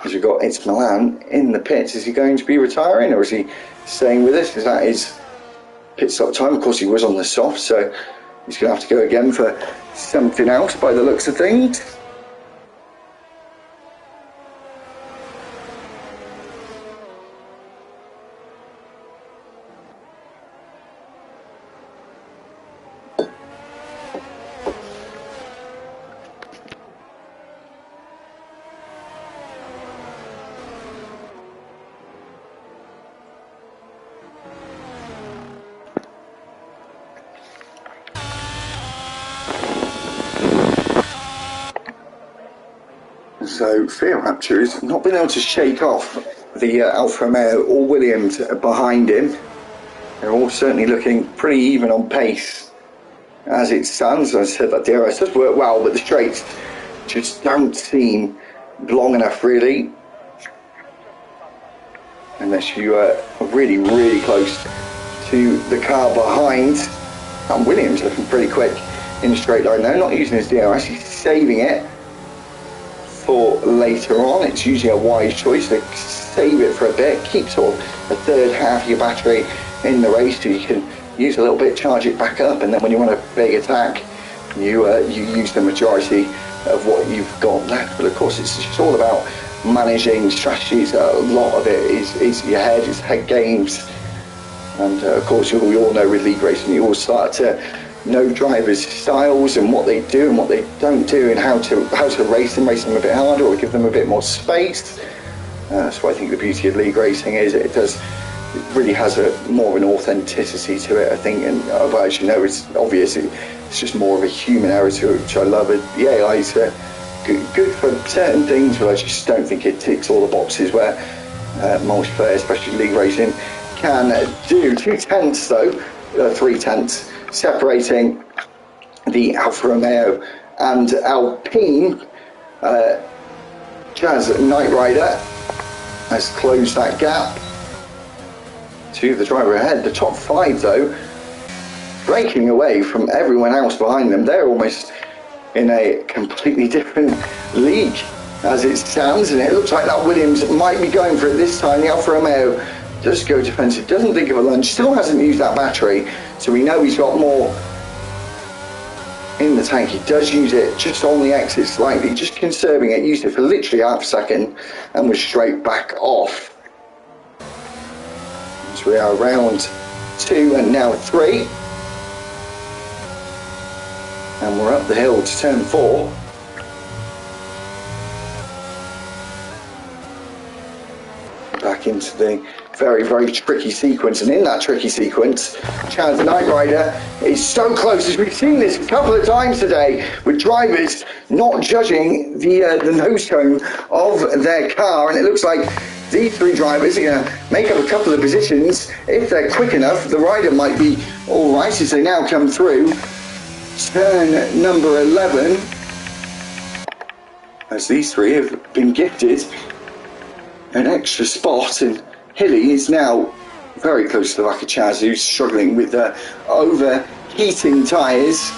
as we've got got It's Milan in the pits. Is he going to be retiring, or is he staying with us? Is that his pit stop time? Of course, he was on the soft, so he's going to have to go again for something else by the looks of things. So Fear Rapture has not been able to shake off the Alfa Romeo or Williams behind him. They're all certainly looking pretty even on pace as it stands. As I said, that DRS does work well, but the straights just don't seem long enough really, unless you are really, really close to the car behind. And Williams looking pretty quick in the straight line though, not using his DRS, he's saving it for later on. It's usually a wise choice to save it for a bit, keep sort of a third half of your battery in the race so you can use a little bit, charge it back up, and then when you want a big attack you use the majority of what you've got left. But of course it's just all about managing strategies. A lot of it is your head, it's head games, and of course we all know with league racing you all start to know drivers' styles and what they do and what they don't do, and how to race them a bit harder or give them a bit more space. That's what I think the beauty of league racing is. It really has more of an authenticity to it, I think, and as you know, it's obvious it's just more of a human error to it, which I love. It. The AI is good for certain things, but I just don't think it ticks all the boxes where multiplayer, especially league racing, can do. 2/10 though, 3/10 separating the Alfa Romeo and Alpine. Jazz Knight Rider has closed that gap to the driver ahead. The top five though, breaking away from everyone else behind them. They're almost in a completely different league as it stands, and it looks like that Williams might be going for it this time. The Alfa Romeo does go defensive, doesn't think of a lunge, still hasn't used that battery, so we know he's got more in the tank. He does use it just on the exit slightly, just conserving it, used it for literally half a second and was straight back off. So we are round 2 and now 3, and we're up the hill to turn 4. Back into the very, very tricky sequence, and in that tricky sequence, Chaz the Knight Rider is so close, as we've seen this a couple of times today, with drivers not judging the nose cone of their car, and it looks like these three drivers are going to make up a couple of positions. If they're quick enough, the rider might be all right as they now come through turn number 11, as these three have been gifted an extra spot, and Hilly is now very close to the back of Chaz, who's struggling with overheating tyres.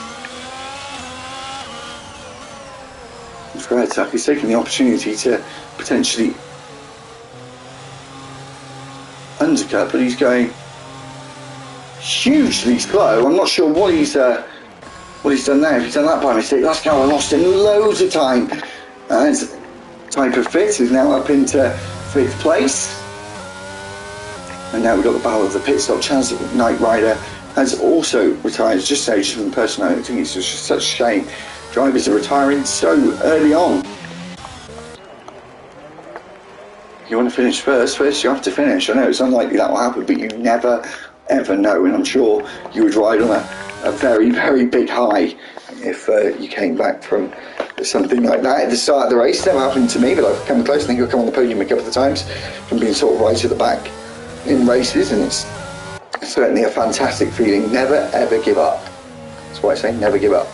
Tuck is taking the opportunity to potentially undercut, but he's going hugely slow. I'm not sure what he's done there. If he's done that by mistake, that's how I lost him loads of time. And Type of Fit is now up into 5th place. And now we've got the battle of the pit stop. Chaz Knight Rider has also retired just age from person. I think it's just such a shame. Drivers are retiring so early on. You want to finish first you have to finish. I know it's unlikely that will happen, but you never ever know, and I'm sure you would ride on a very, very big high if you came back from something like that at the start of the race. Never happened to me, but I've come close. I think I've come on the podium a couple of times from being sort of right at the back in races, and it's certainly a fantastic feeling. Never ever give up. That's why I say never give up.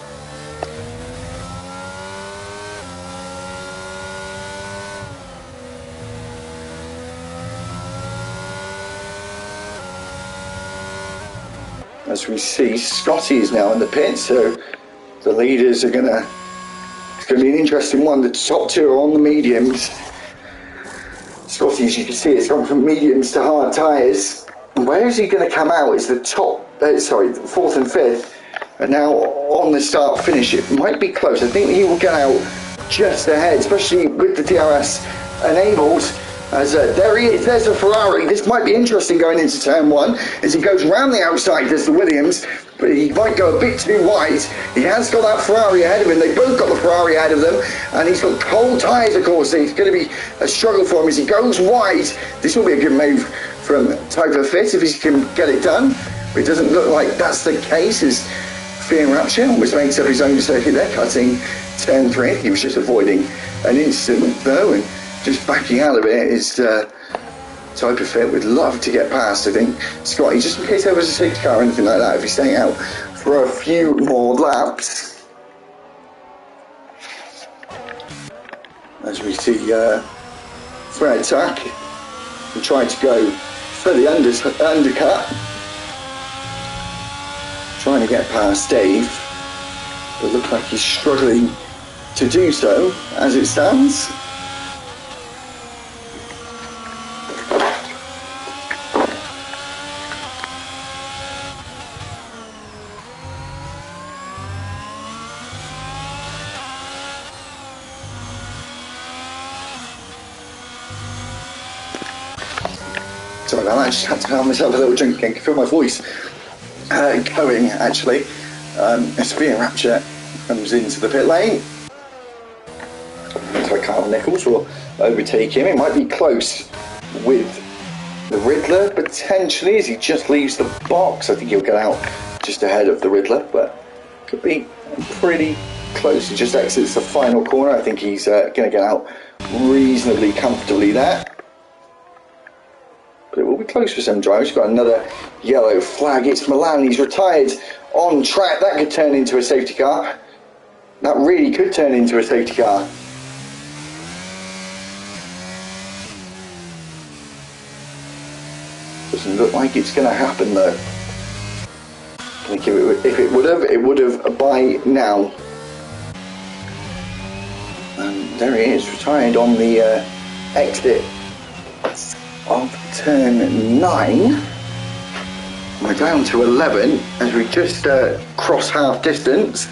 As we see, Scotty is now in the pit, so the leaders are it's going to be an interesting one. The top two are on the mediums. Scotty, as you can see, it's gone from mediums to hard tyres. And where is he going to come out is the top, fourth and fifth. And now on the start finish, it might be close. I think he will get out just ahead, especially with the DRS enabled. As there he is, there's a Ferrari. This might be interesting going into turn one as he goes round the outside. There's the Williams, but he might go a bit too wide. He has got that Ferrari ahead of him. They both got the Ferrari ahead of them, and he's got cold tyres, of course. So it's going to be a struggle for him as he goes wide. This will be a good move from Typer Fit if he can get it done. But it doesn't look like that's the case, as Fear Rapture almost makes up his own circuit there, cutting turn 3. He was just avoiding an incident though, and just backing out of it is Type of Fit would love to get past, I think, Scotty, just in case there was a 6 car or anything like that, if he's staying out for a few more laps. As we see Fred Tuck and try to go for the undercut, trying to get past Dave, but looks like he's struggling to do so as it stands. Sorry about that, I just had to have myself a little drink again. I can feel my voice going actually. As Fear Rapture comes into the pit lane. So Carl Nichols will overtake him. It might be close with the Riddler potentially as he just leaves the box. I think he'll get out just ahead of the Riddler, but could be pretty close. He just exits the final corner. I think he's going to get out reasonably comfortably there. But it will be close for some drivers. We've got another yellow flag. It's Milan. He's retired on track. That could turn into a safety car. That really could turn into a safety car. Doesn't look like it's going to happen though. I think if it would have by now. And there he is, retired on the exit of turn 9. We're down to 11 as we just cross half distance.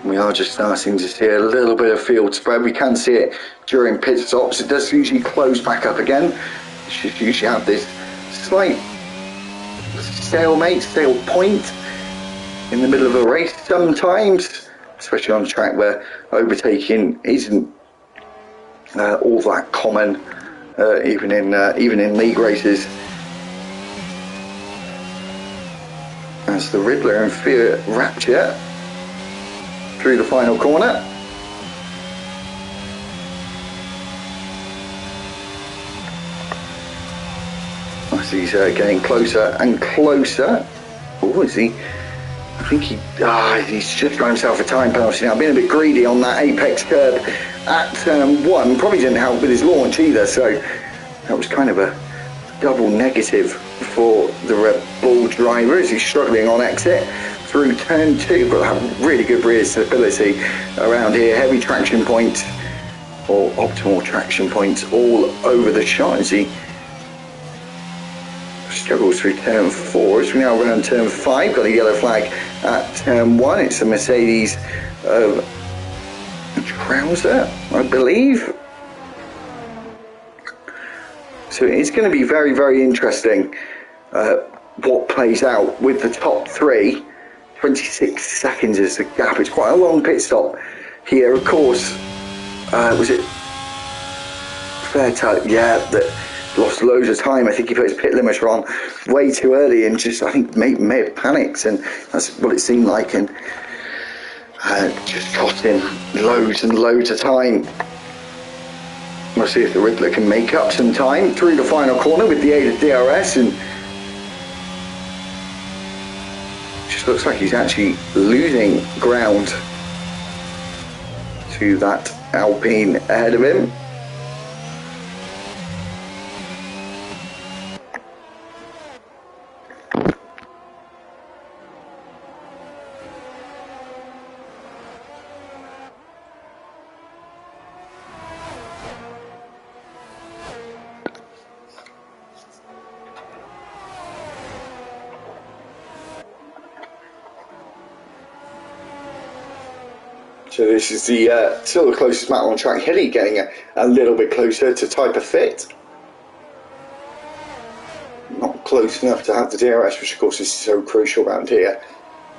We are just starting to see a little bit of field spread. We can see it during pit stops. It does usually close back up again. You should usually have this slight stale point in the middle of a race sometimes, especially on a track where overtaking isn't all that common, even in league races. As the Riddler and Fear Rapture through the final corner. As he's getting closer and closer. Oh, is he? I think he's just got himself a time penalty now. Being a bit greedy on that apex curb at turn 1. Probably didn't help with his launch either, so that was kind of a double negative for the Red Bull driver as he's struggling on exit through turn 2, but have really good rear stability around here. Heavy traction points or optimal traction points all over the shot as he struggles through turn 4. As we now run on turn 5, got a yellow flag at turn 1. It's a Mercedes of Trouser, I believe. So it's going to be very, very interesting what plays out with the top 3. 26 seconds is the gap. It's quite a long pit stop here, of course. Was it Fairtuck? Yeah, that lost loads of time. I think he put his pit limiter on way too early and just, I think, may have panicked, and that's what it seemed like, and just costing loads and loads of time. We'll see if the Riddler can make up some time through the final corner with the aid of DRS, and just looks like he's actually losing ground to that Alpine ahead of him. So this is the still the closest battle on track. Hilly getting a little bit closer to Type of Fit. Not close enough to have the DRS, which of course is so crucial around here.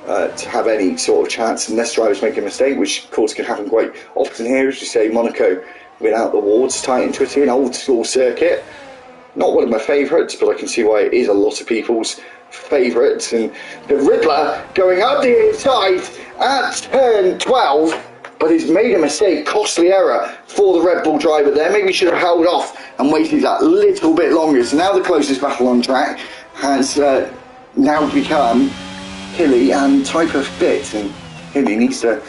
To have any sort of chance unless drivers make a mistake, which of course can happen quite often here. As you say, Monaco without the wards tight into it, an old school circuit. Not one of my favourites, but I can see why it is a lot of people's favourites. And the Riddler going up the inside at turn 12, but he's made a mistake, costly error for the Red Bull driver there. Maybe he should have held off and waited that little bit longer. So now the closest battle on track has now become Hilly and Type of Fit, and Hilly needs to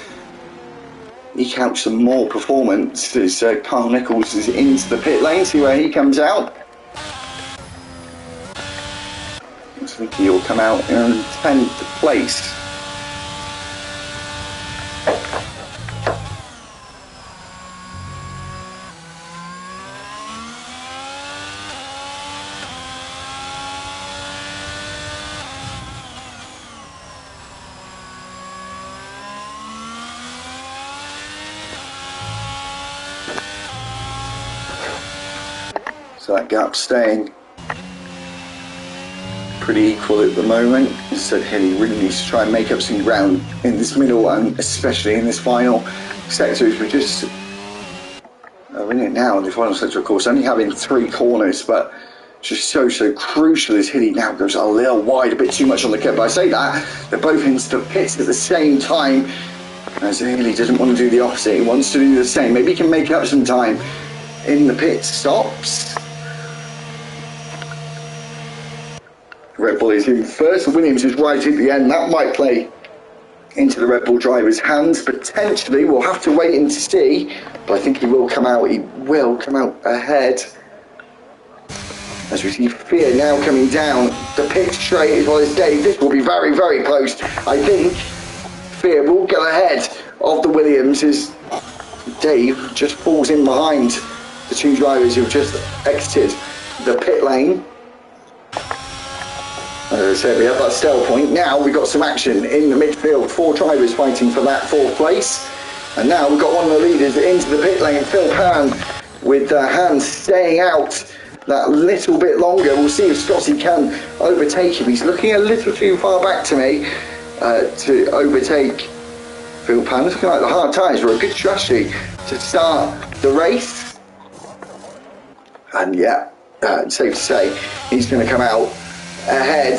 eke out some more performance as Carl Nichols is into the pit lane. See where he comes out. I think he'll come out in 10th place. So that gap staying pretty equal at the moment. As I said, Hilly really needs to try and make up some ground in this middle and especially in this final sector, as we just are in it now. The final sector, of course, only having 3 corners, but just so crucial as Hilly now goes a little wide, a bit too much on the cut. But I say that, they're both into the pits at the same time, as Hilly doesn't want to do the opposite. He wants to do the same. Maybe he can make up some time in the pit stops. Red Bull is in first, Williams is right at the end. That might play into the Red Bull driver's hands, potentially. We'll have to wait and see, but I think he will come out ahead. As we see Fear now coming down the pit straight as well as Dave. This will be very, very close. I think Fear will get ahead of the Williams as Dave just falls in behind the 2 drivers who've just exited the pit lane. As I said, we have that stale point. Now we've got some action in the midfield. 4 drivers fighting for that 4th place. And now we've got one of the leaders into the pit lane, Phil Pan, with hands staying out that little bit longer. We'll see if Scotty can overtake him. He's looking a little too far back to me to overtake Phil Pan. Looking like the hard tyres were a good strategy to start the race. And yeah, safe to say, he's going to come out ahead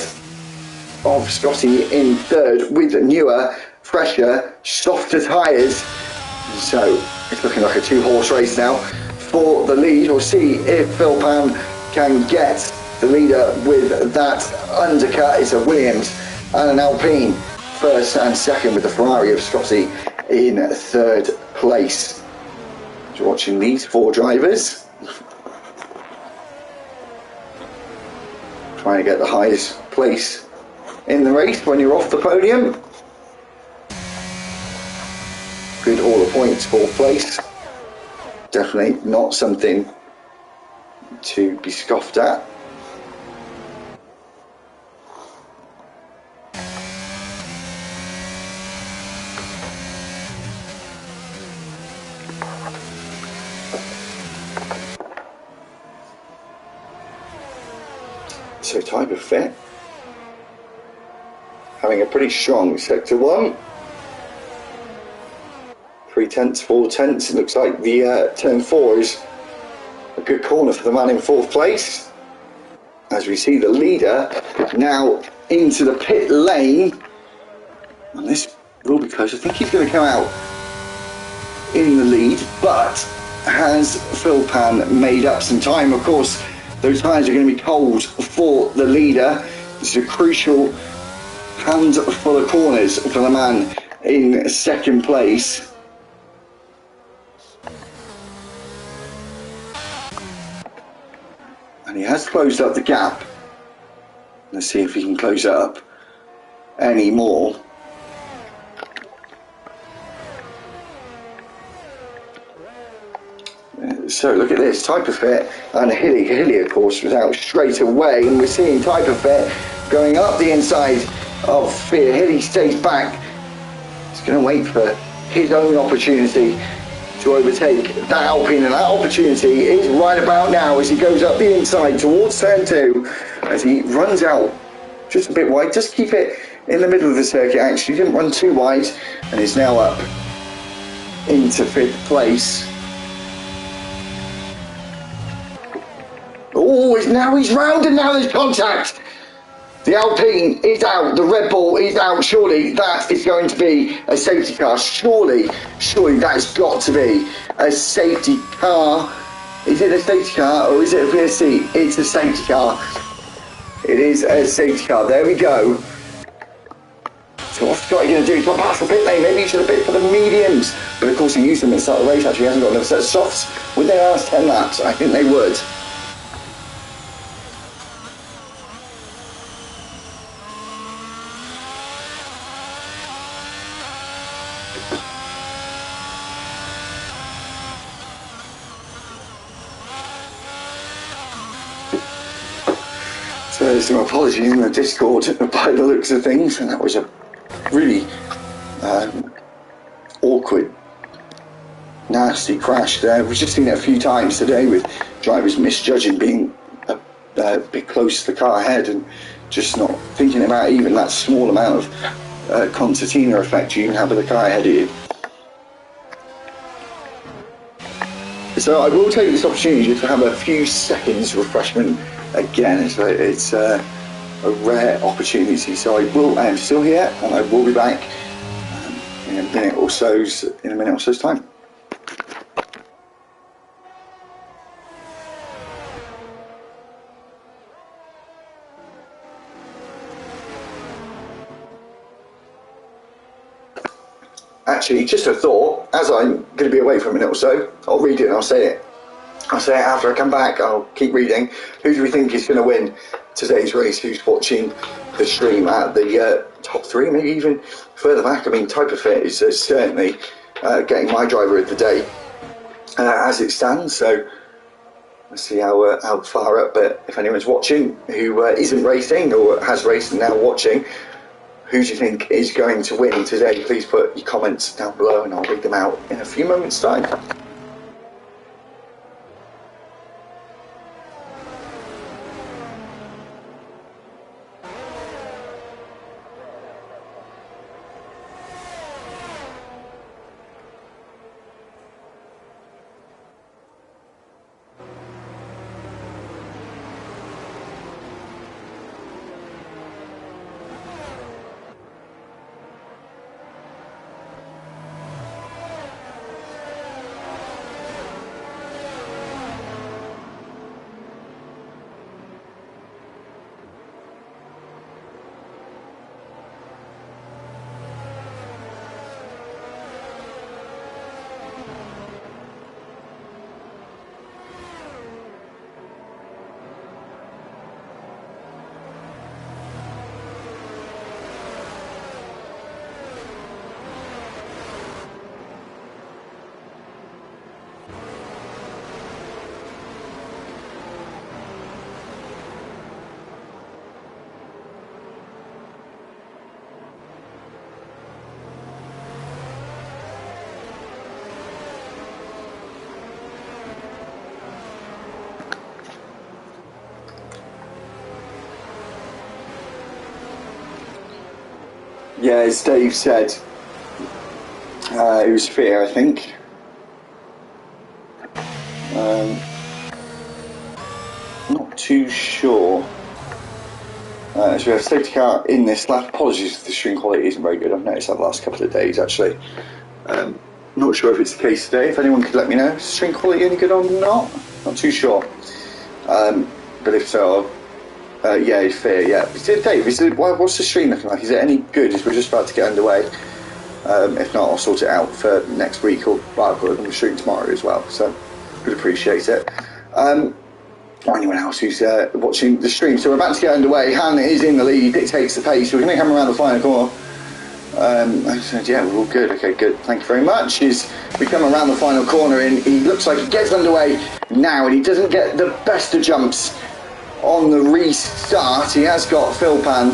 of Scotty in 3rd with newer, fresher, softer tyres. So it's looking like a 2-horse race now for the lead. We'll see if Phil Pan can get the leader with that undercut. It's a Williams and an Alpine 1st and 2nd, with the Ferrari of Scotty in 3rd place. So watching these 4 drivers trying to get the highest place in the race when you're off the podium. Good all the points, 4th place. Definitely not something to be scoffed at. So Type of Fit having a pretty strong sector 1. 3/10, 4/10. It looks like the turn 4 is a good corner for the man in 4th place. As we see the leader now into the pit lane, and this will be close. I think he's going to come out in the lead, but has Phil Pan made up some time? Of course, those tyres are going to be cold for the leader. This is a crucial handful of corners for the man in 2nd place. And he has closed up the gap. Let's see if he can close it up any more. So look at this, Type of Fit and Hilly of course was out straight away, and we're seeing Type of Fit going up the inside of Fear. Hilly stays back. He's going to wait for his own opportunity to overtake that Alpine, and that opportunity is right about now as he goes up the inside towards turn 2, as he runs out just a bit wide. Just keep it in the middle of the circuit, actually didn't run too wide, and is now up into 5th place. Oh, now he's round, and now there's contact. The Alpine is out, the Red Bull is out. Surely that is going to be a safety car. Surely that's got to be a safety car. Is it a safety car or is it a PSC? It's a safety car. It is a safety car. There we go. So what's Scotty going to do? He's got past the pit lane. Maybe he should have bid for the mediums. But of course he used them at the start of the race. Actually, he hasn't got another set of softs. Would they last 10 laps? I think they would. So there's some apology in the Discord by the looks of things, and that was a really awkward, nasty crash there. We've just seen it a few times today with drivers misjudging, being a bit close to the car ahead and just not thinking about even that small amount of concertina effect you can have with the car ahead of you. So I will take this opportunity to have a few seconds refreshment again. It's a rare opportunity, so I am still here and I will be back in a minute or so's time. Actually, just a thought, as I'm going to be away for a minute or so, I'll read it and I'll say it. I'll say it after I come back. I'll keep reading. Who do we think is going to win today's race? Who's watching the stream at the top 3, maybe even further back? I mean, Type of Fit is certainly getting my driver of the day as it stands. So let's see how far up. But if anyone's watching who isn't racing or has raced and now watching, who do you think is going to win today? Please put your comments down below and I'll read them out in a few moments' time. Yeah, as Dave said, it was fair, I think. Not too sure. So we have a safety car in this lap. Apologies if the stream quality isn't very good. I've noticed that the last couple of days, actually. Not sure if it's the case today. If anyone could let me know, is the stream quality any good or not? Not too sure. But if so, yeah, it's fair, yeah. Dave, what's the stream looking like? Is it any good as we're just about to get underway? If not, I'll sort it out for next week, or I'm going to stream tomorrow as well, so would appreciate it. Or anyone else who's watching the stream. So we're about to get underway. Han is in the lead, dictates the pace. We're going to come around the final corner. I said, yeah, we're all good. Okay, good. Thank you very much. We come around the final corner and he looks like he gets underway now, and he doesn't get the best of jumps on the restart. He has got Philpan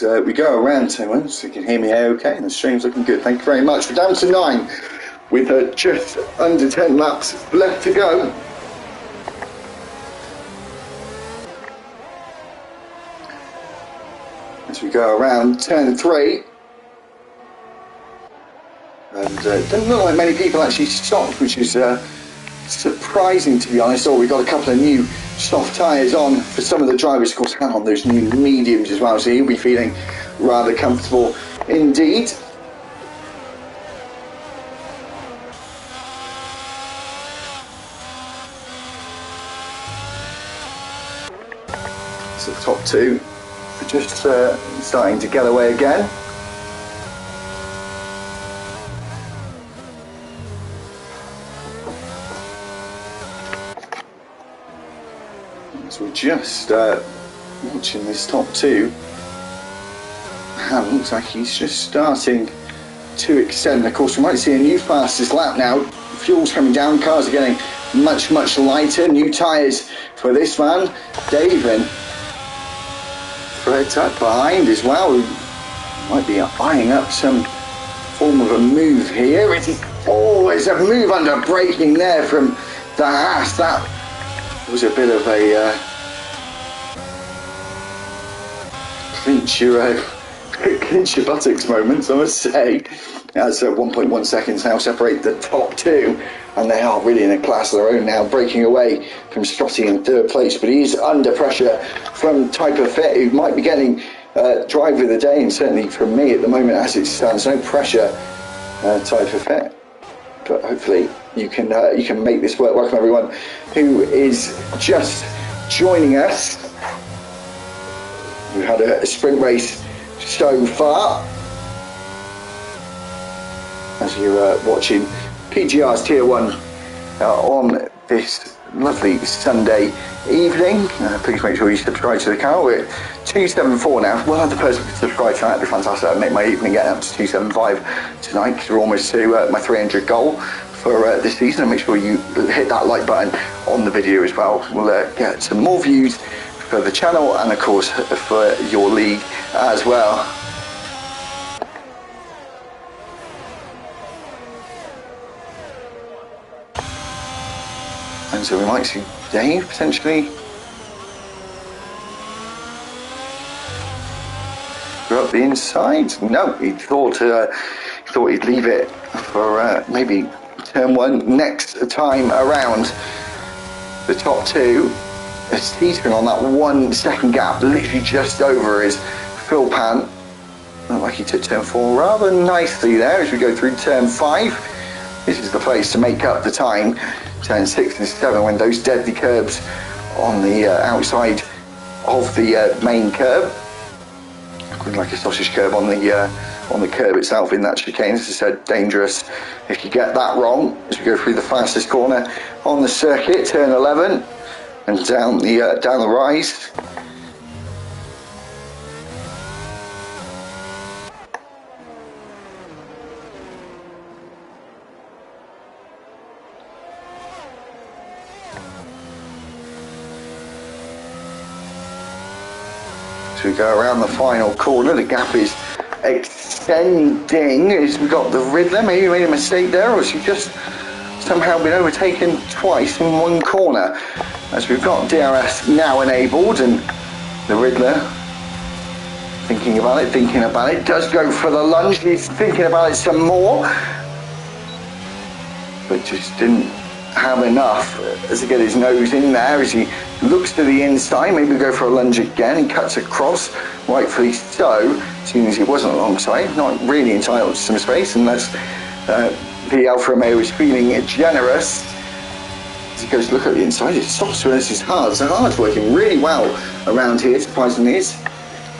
as we go around turn 1, so you can hear me okay, and the stream's looking good. Thank you very much. We're down to 9 with just under 10 laps left to go. As we go around turn 3, and doesn't look like many people actually stopped, which is surprising, to be honest. We've got a couple of new soft tyres on for some of the drivers, of course, and on those new mediums as well, so he'll be feeling rather comfortable indeed. So the top 2 are just starting to get away again. So we're just watching this top 2. And looks like he's just starting to extend. Of course, we might see a new fastest lap now. Fuel's coming down, cars are getting much lighter. New tyres for this man, Dave, and Fred Tuck behind as well, who might be eyeing up some form of a move here. Oh, there's a move under braking there from the Haas. That was a bit of a clinch your buttocks moment, I must say. As 1.1 seconds now separate the top 2, and they are really in a class of their own now, breaking away from Strotty in 3rd place, but he is under pressure from Type of Fit, who might be getting drive of the day, and certainly from me at the moment as it stands, no pressure, Type of Fit. But hopefully you can make this work. Welcome everyone who is just joining us. We've had a sprint race so far. As you're watching PGR's Tier 1 on this lovely Sunday evening. Please make sure you subscribe to the channel. We're at 274 now. Well, the person who subscribed tonight would be fantastic. I'd make my evening getting up to 275 tonight, because we're almost to my 300 goal for this season. And make sure you hit that like button on the video as well. We'll get some more views for the channel, and of course for your league as well. And so we might see Dave potentially go up the inside. No, he thought he'd leave it for maybe turn 1 next time around. The top 2 is teetering on that 1 second gap, literally just over his Phil Pan. Looked like he took turn 4 rather nicely there as we go through turn 5. This is the place to make up the time. Turn 6 and 7, when those deadly curbs on the outside of the main curb, like a sausage curb on the curb itself in that chicane. As I said, dangerous if you get that wrong. As we go through the fastest corner on the circuit, turn 11, and down the rise. So we go around the final corner, the gap is extending as we've got the Riddler. Maybe made a mistake there, or has he just somehow been overtaken twice in 1 corner? As we've got DRS now enabled, and the Riddler thinking about it, does go for the lunge. He's thinking about it some more, but just didn't have enough as to get his nose in there. As he looks to the inside, maybe go for a lunge again. He cuts across, rightfully so, seeing as he wasn't alongside, not really entitled to some space, unless the Alfa Romeo is feeling generous. As he goes to look at the inside, it stops versus hard. So hard's working really well around here, surprisingly. Is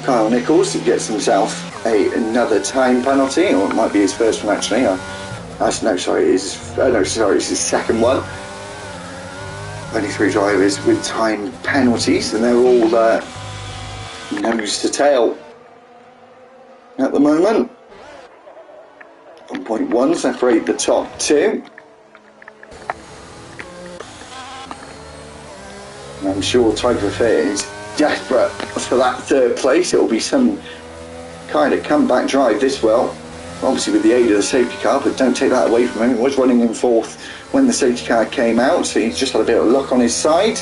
Kyle Nichols, who gets himself another time penalty, or it might be his first one actually. It's his second one. Only 3 drivers with time penalties, and they're all nose to tail at the moment. 1.1 separate the top 2. And I'm sure Type of Fit is desperate for that 3rd place. It will be some kind of comeback drive this well, obviously with the aid of the safety car, but don't take that away from him. He was running in fourth when the safety car came out, so he's just had a bit of luck on his side.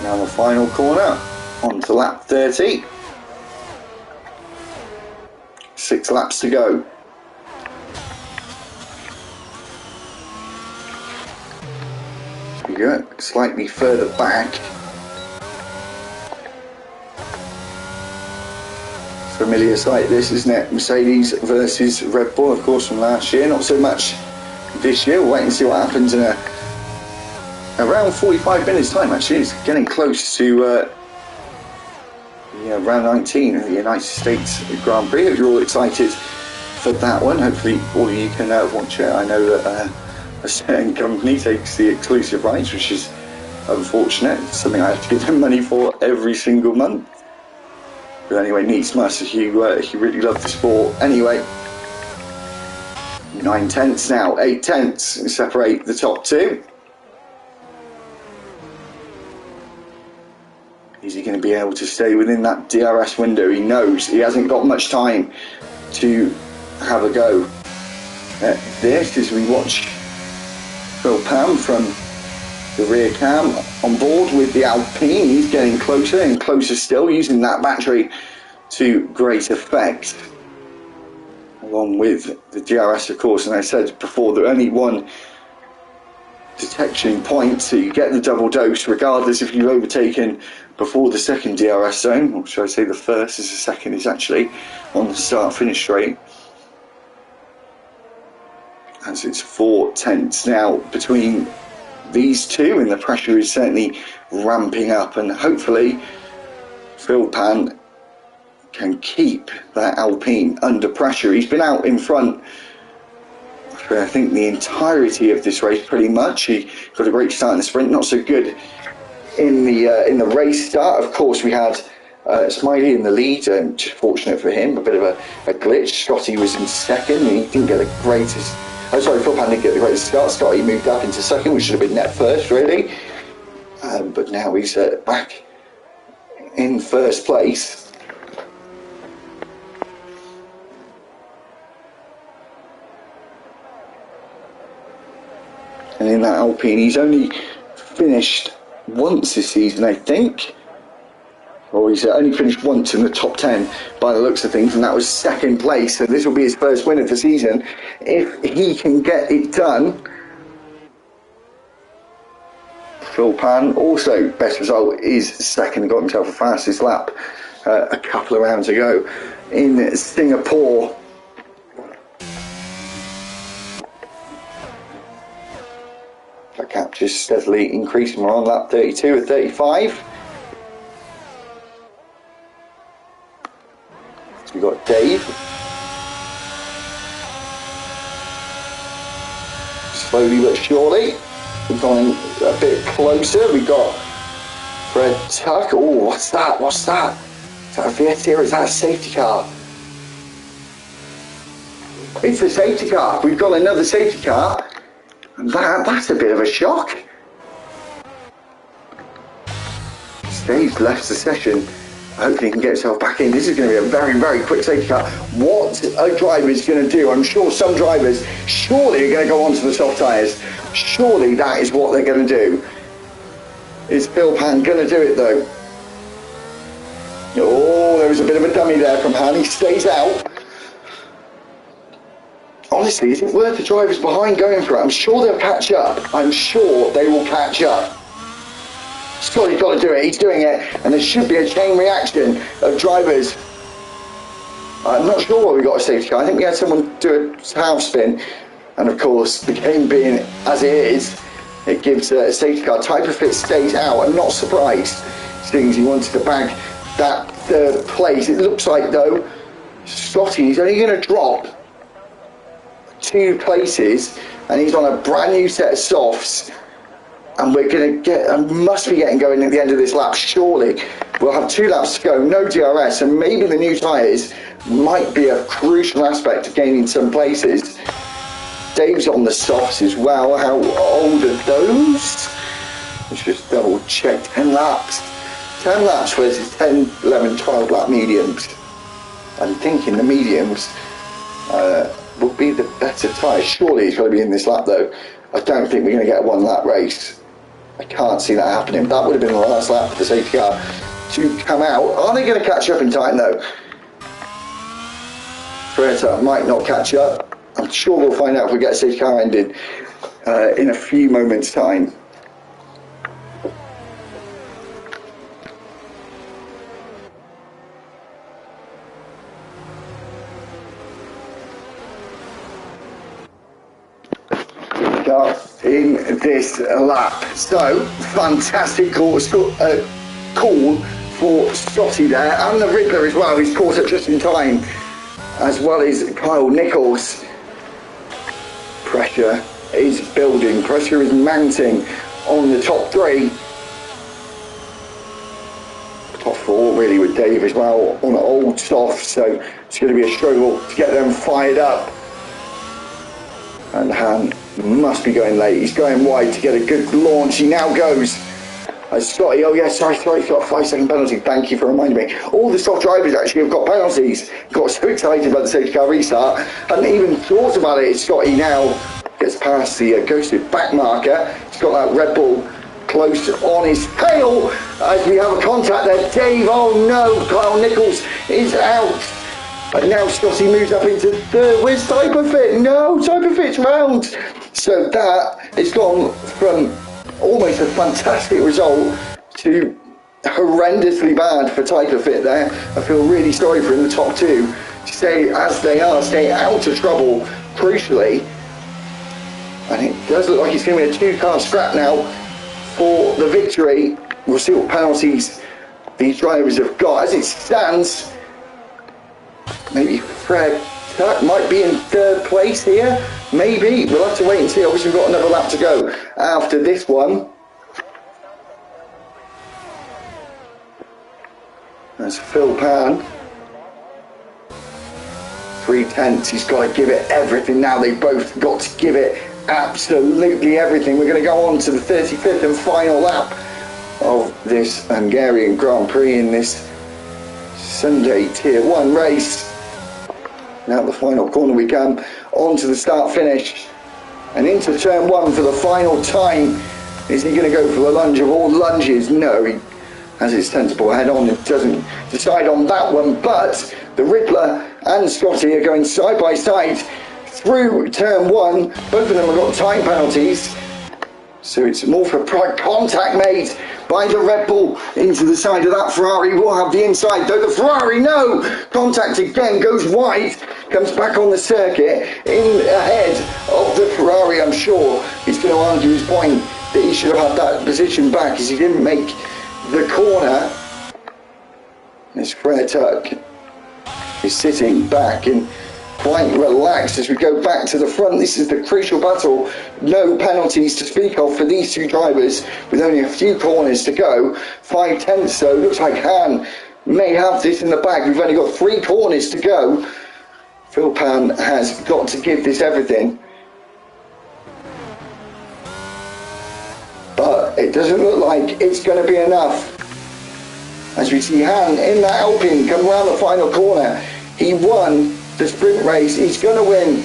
Now the final corner, on to lap 30. 6 laps to go. So we go slightly further back. Familiar sight this, isn't it? Mercedes versus Red Bull, of course, from last year. Not so much this year. We'll wait and see what happens in around 45 minutes time. Actually, it's getting close to round 19 of the United States Grand Prix. Hope you're all excited for that one. Hopefully all of you can watch it. I know that a certain company takes the exclusive rights, which is unfortunate. It's something I have to give them money for every single month. But anyway, needs must if you really love the sport. Anyway, 9 tenths now, 8 tenths separate the top two. Is he going to be able to stay within that DRS window? He knows he hasn't got much time to have a go at this as we watch Phil Pam from the rear cam on board with the Alpine. He's getting closer and closer still, using that battery to great effect, along with the DRS, of course. And I said before that only one detection point, so you get the double dose regardless if you've overtaken before the second DRS zone, or should I say the first, as the second is actually on the start finish straight. As it's 4 tenths now between these two, and the pressure is certainly ramping up, and hopefully Phil Pan can keep that Alpine under pressure. He's been out in front for I think the entirety of this race pretty much. He got a great start in the sprint, not so good in the race start. Of course we had Smiley in the lead, just fortunate for him, a bit of a glitch. Scotty was in second and he didn't get the greatest, Phil Pan didn't get the greatest start. Scotty moved up into second, which should have been net first really, but now he's back in first place. And in that Alpine, he's only finished once this season, I think. Or he's only finished once in the top 10 by the looks of things, and that was second place. So this will be his first win of the season. If he can get it done. Phil Pan, also best result is second, got himself a fastest lap a couple of rounds ago in Singapore. That gap just steadily increasing. We're on lap 32 at 35. So we've got Dave. Slowly but surely, we've gone a bit closer. We've got Fred Tuck. Oh, what's that? What's that? Is that a Fiesta or is that a safety car? It's a safety car. We've got another safety car. That's a bit of a shock. Dave's left the session. Hopefully he can get himself back in. This is going to be a very, very quick safety car. What a driver is going to do, I'm sure some drivers surely are going to go onto the soft tyres. Surely that is what they're going to do. Is Phil Pan going to do it though? Oh, there was a bit of a dummy there from Han. He stays out. Honestly, is it worth the drivers behind going for it? I'm sure they'll catch up. I'm sure they will catch up. Scotty's got to do it. He's doing it. And there should be a chain reaction of drivers. I'm not sure why we got a safety car. I think we had someone do a half spin. And of course, the game being as it is, it gives a safety car. Type of Fit stays out. I'm not surprised, seeing as he wanted to bag that third place. It looks like, though, Scotty is only going to drop 2 places, and he's on a brand new set of softs, and we're going to must be getting going at the end of this lap. Surely we'll have 2 laps to go, no DRS, and maybe the new tyres might be a crucial aspect of gaining some places. Dave's on the softs as well. How old are those? Let's just double check. 10 laps. 10 laps versus 10, 11, 12 lap mediums. I'm thinking the mediums will be the better tyre. Surely it's got to be in this lap though. I don't think we're going to get a 1 lap race. I can't see that happening. That would have been the last lap for the safety car to come out. Are they going to catch up in time though? Toyota might not catch up. I'm sure we'll find out if we get a safety car ended in a few moments time. In this lap, so fantastic call for Scotty there, and the Riddler as well, who's caught up just in time, as well as Kyle Nichols. Pressure is building, pressure is mounting on the top 3. Top 4 really with Dave as well on old soft, so it's going to be a struggle to get them fired up. And Han must be going late. He's going wide to get a good launch. He now goes. Scotty, oh yeah, sorry, he's got a 5-second penalty. Thank you for reminding me. All the soft drivers actually have got penalties. Got so excited about the safety car restart. Hadn't even thought about it. Scotty now gets past the ghosted back marker. He's got that Red Bull close on his tail as we have a contact there. Dave, oh no, Kyle Nichols is out. And now Scotty moves up into third. Where's Typerfit? No, Typerfit's round. So that has gone from almost a fantastic result to horrendously bad for Typerfit there. I feel really sorry for him, the top 2, to stay as they are, stay out of trouble, crucially. And it does look like it's going to be a 2-car scrap now for the victory. We'll see what penalties these drivers have got. As it stands, maybe Fred Tuck might be in 3rd place here. Maybe. We'll have to wait and see. Obviously, we've got another lap to go after this one. That's Phil Pan. 3/10. He's got to give it everything now. They've both got to give it absolutely everything. We're going to go on to the 35th and final lap of this Hungarian Grand Prix in this Sunday Tier 1 race. Now the final corner we come, on to the start finish and into turn 1 for the final time. Is he going to go for the lunge of all lunges? No, he has his sensible head on and doesn't decide on that one, but the Riddler and Scotty are going side by side through turn 1. Both of them have got time penalties, so it's more for contact made by the Red Bull into the side of that Ferrari. Will have the inside though. The Ferrari, no! Contact again, goes wide, comes back on the circuit in ahead of the Ferrari. I'm sure he's going to argue his point that he should have had that position back as he didn't make the corner. This Fred Tuck is sitting back and quite relaxed as we go back to the front. This is the crucial battle. No penalties to speak of for these 2 drivers with only a few corners to go. 5/10 so. Looks like Han may have this in the bag. We've only got 3 corners to go. Phil Pan has got to give this everything. But it doesn't look like it's going to be enough. As we see Han in that Alpine come around the final corner. He won the sprint race. He's going to win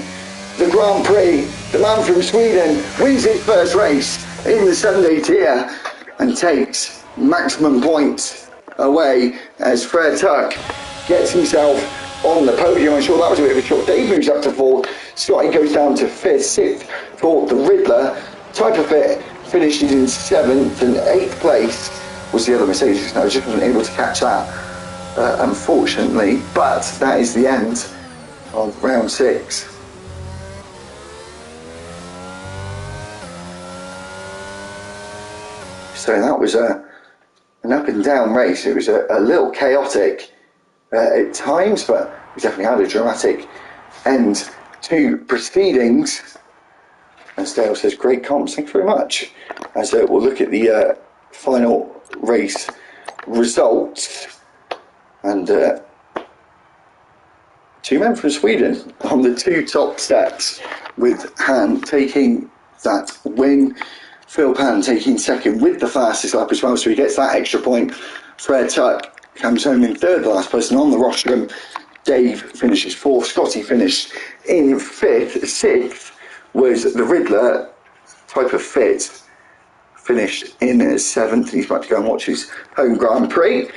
the Grand Prix. The man from Sweden wins his first race in the Sunday tier and takes maximum points away as Fred Tuck gets himself on the podium. I'm sure that was a bit of a shock. Dave moves up to 4th. Scotty goes down to 5th, 6th for the Riddler. Typerfit finishes in 7th and 8th place was the other Mercedes. I just wasn't able to catch that, unfortunately. But that is the end of round 6. So that was an up and down race. It was a little chaotic at times, but we definitely had a dramatic end to proceedings. As Dale says, great comps, thank you very much. As we'll look at the final race results. And 2 men from Sweden on the 2 top steps, with Han taking that win. Phil Pan taking 2nd with the fastest lap as well, so he gets that extra point Fred Tuck comes home in third, the last person on the rostrum. Dave finishes fourth. Scotty finished in fifth. Sixth was the Riddler, Type of Fit, finished in seventh. He's about to go and watch his home Grand Prix.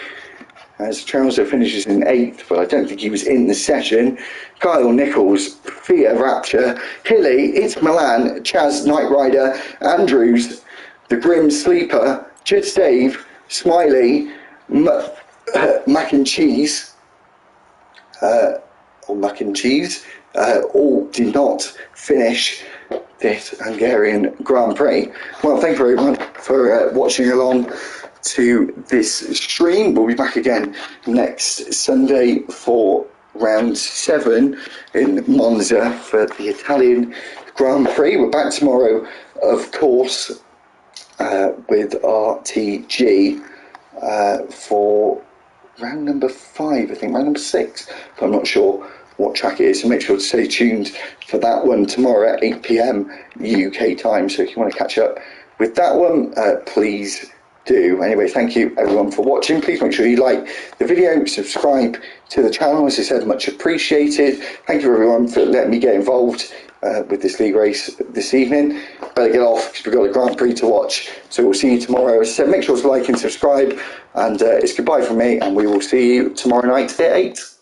As Trouser finishes in eighth, but I don't think he was in the session. Kyle Nichols, Thea Rapture, Hilly, It's Milan, Chaz Knight Rider, Andrews, The Grim Sleeper, Just Dave, Smiley, Mac and Cheese, or Mac and Cheese, all did not finish this Hungarian Grand Prix. Well, thank you everyone for watching along to this stream. We'll be back again next Sunday for round 7 in Monza for the Italian Grand Prix. We're back tomorrow, of course, with RTG for round number 5, I think, round number 6. I'm not sure what track it is, so make sure to stay tuned for that one tomorrow at 8 p.m. UK time. So if you want to catch up with that one, please do. Anyway, thank you everyone for watching. Please make sure you like the video, subscribe to the channel, as I said, much appreciated. Thank you everyone for letting me get involved with this league race this evening. Better get off because we've got a Grand Prix to watch, so we'll see you tomorrow. As I said, make sure to like and subscribe, and it's goodbye from me, and we will see you tomorrow night at 8.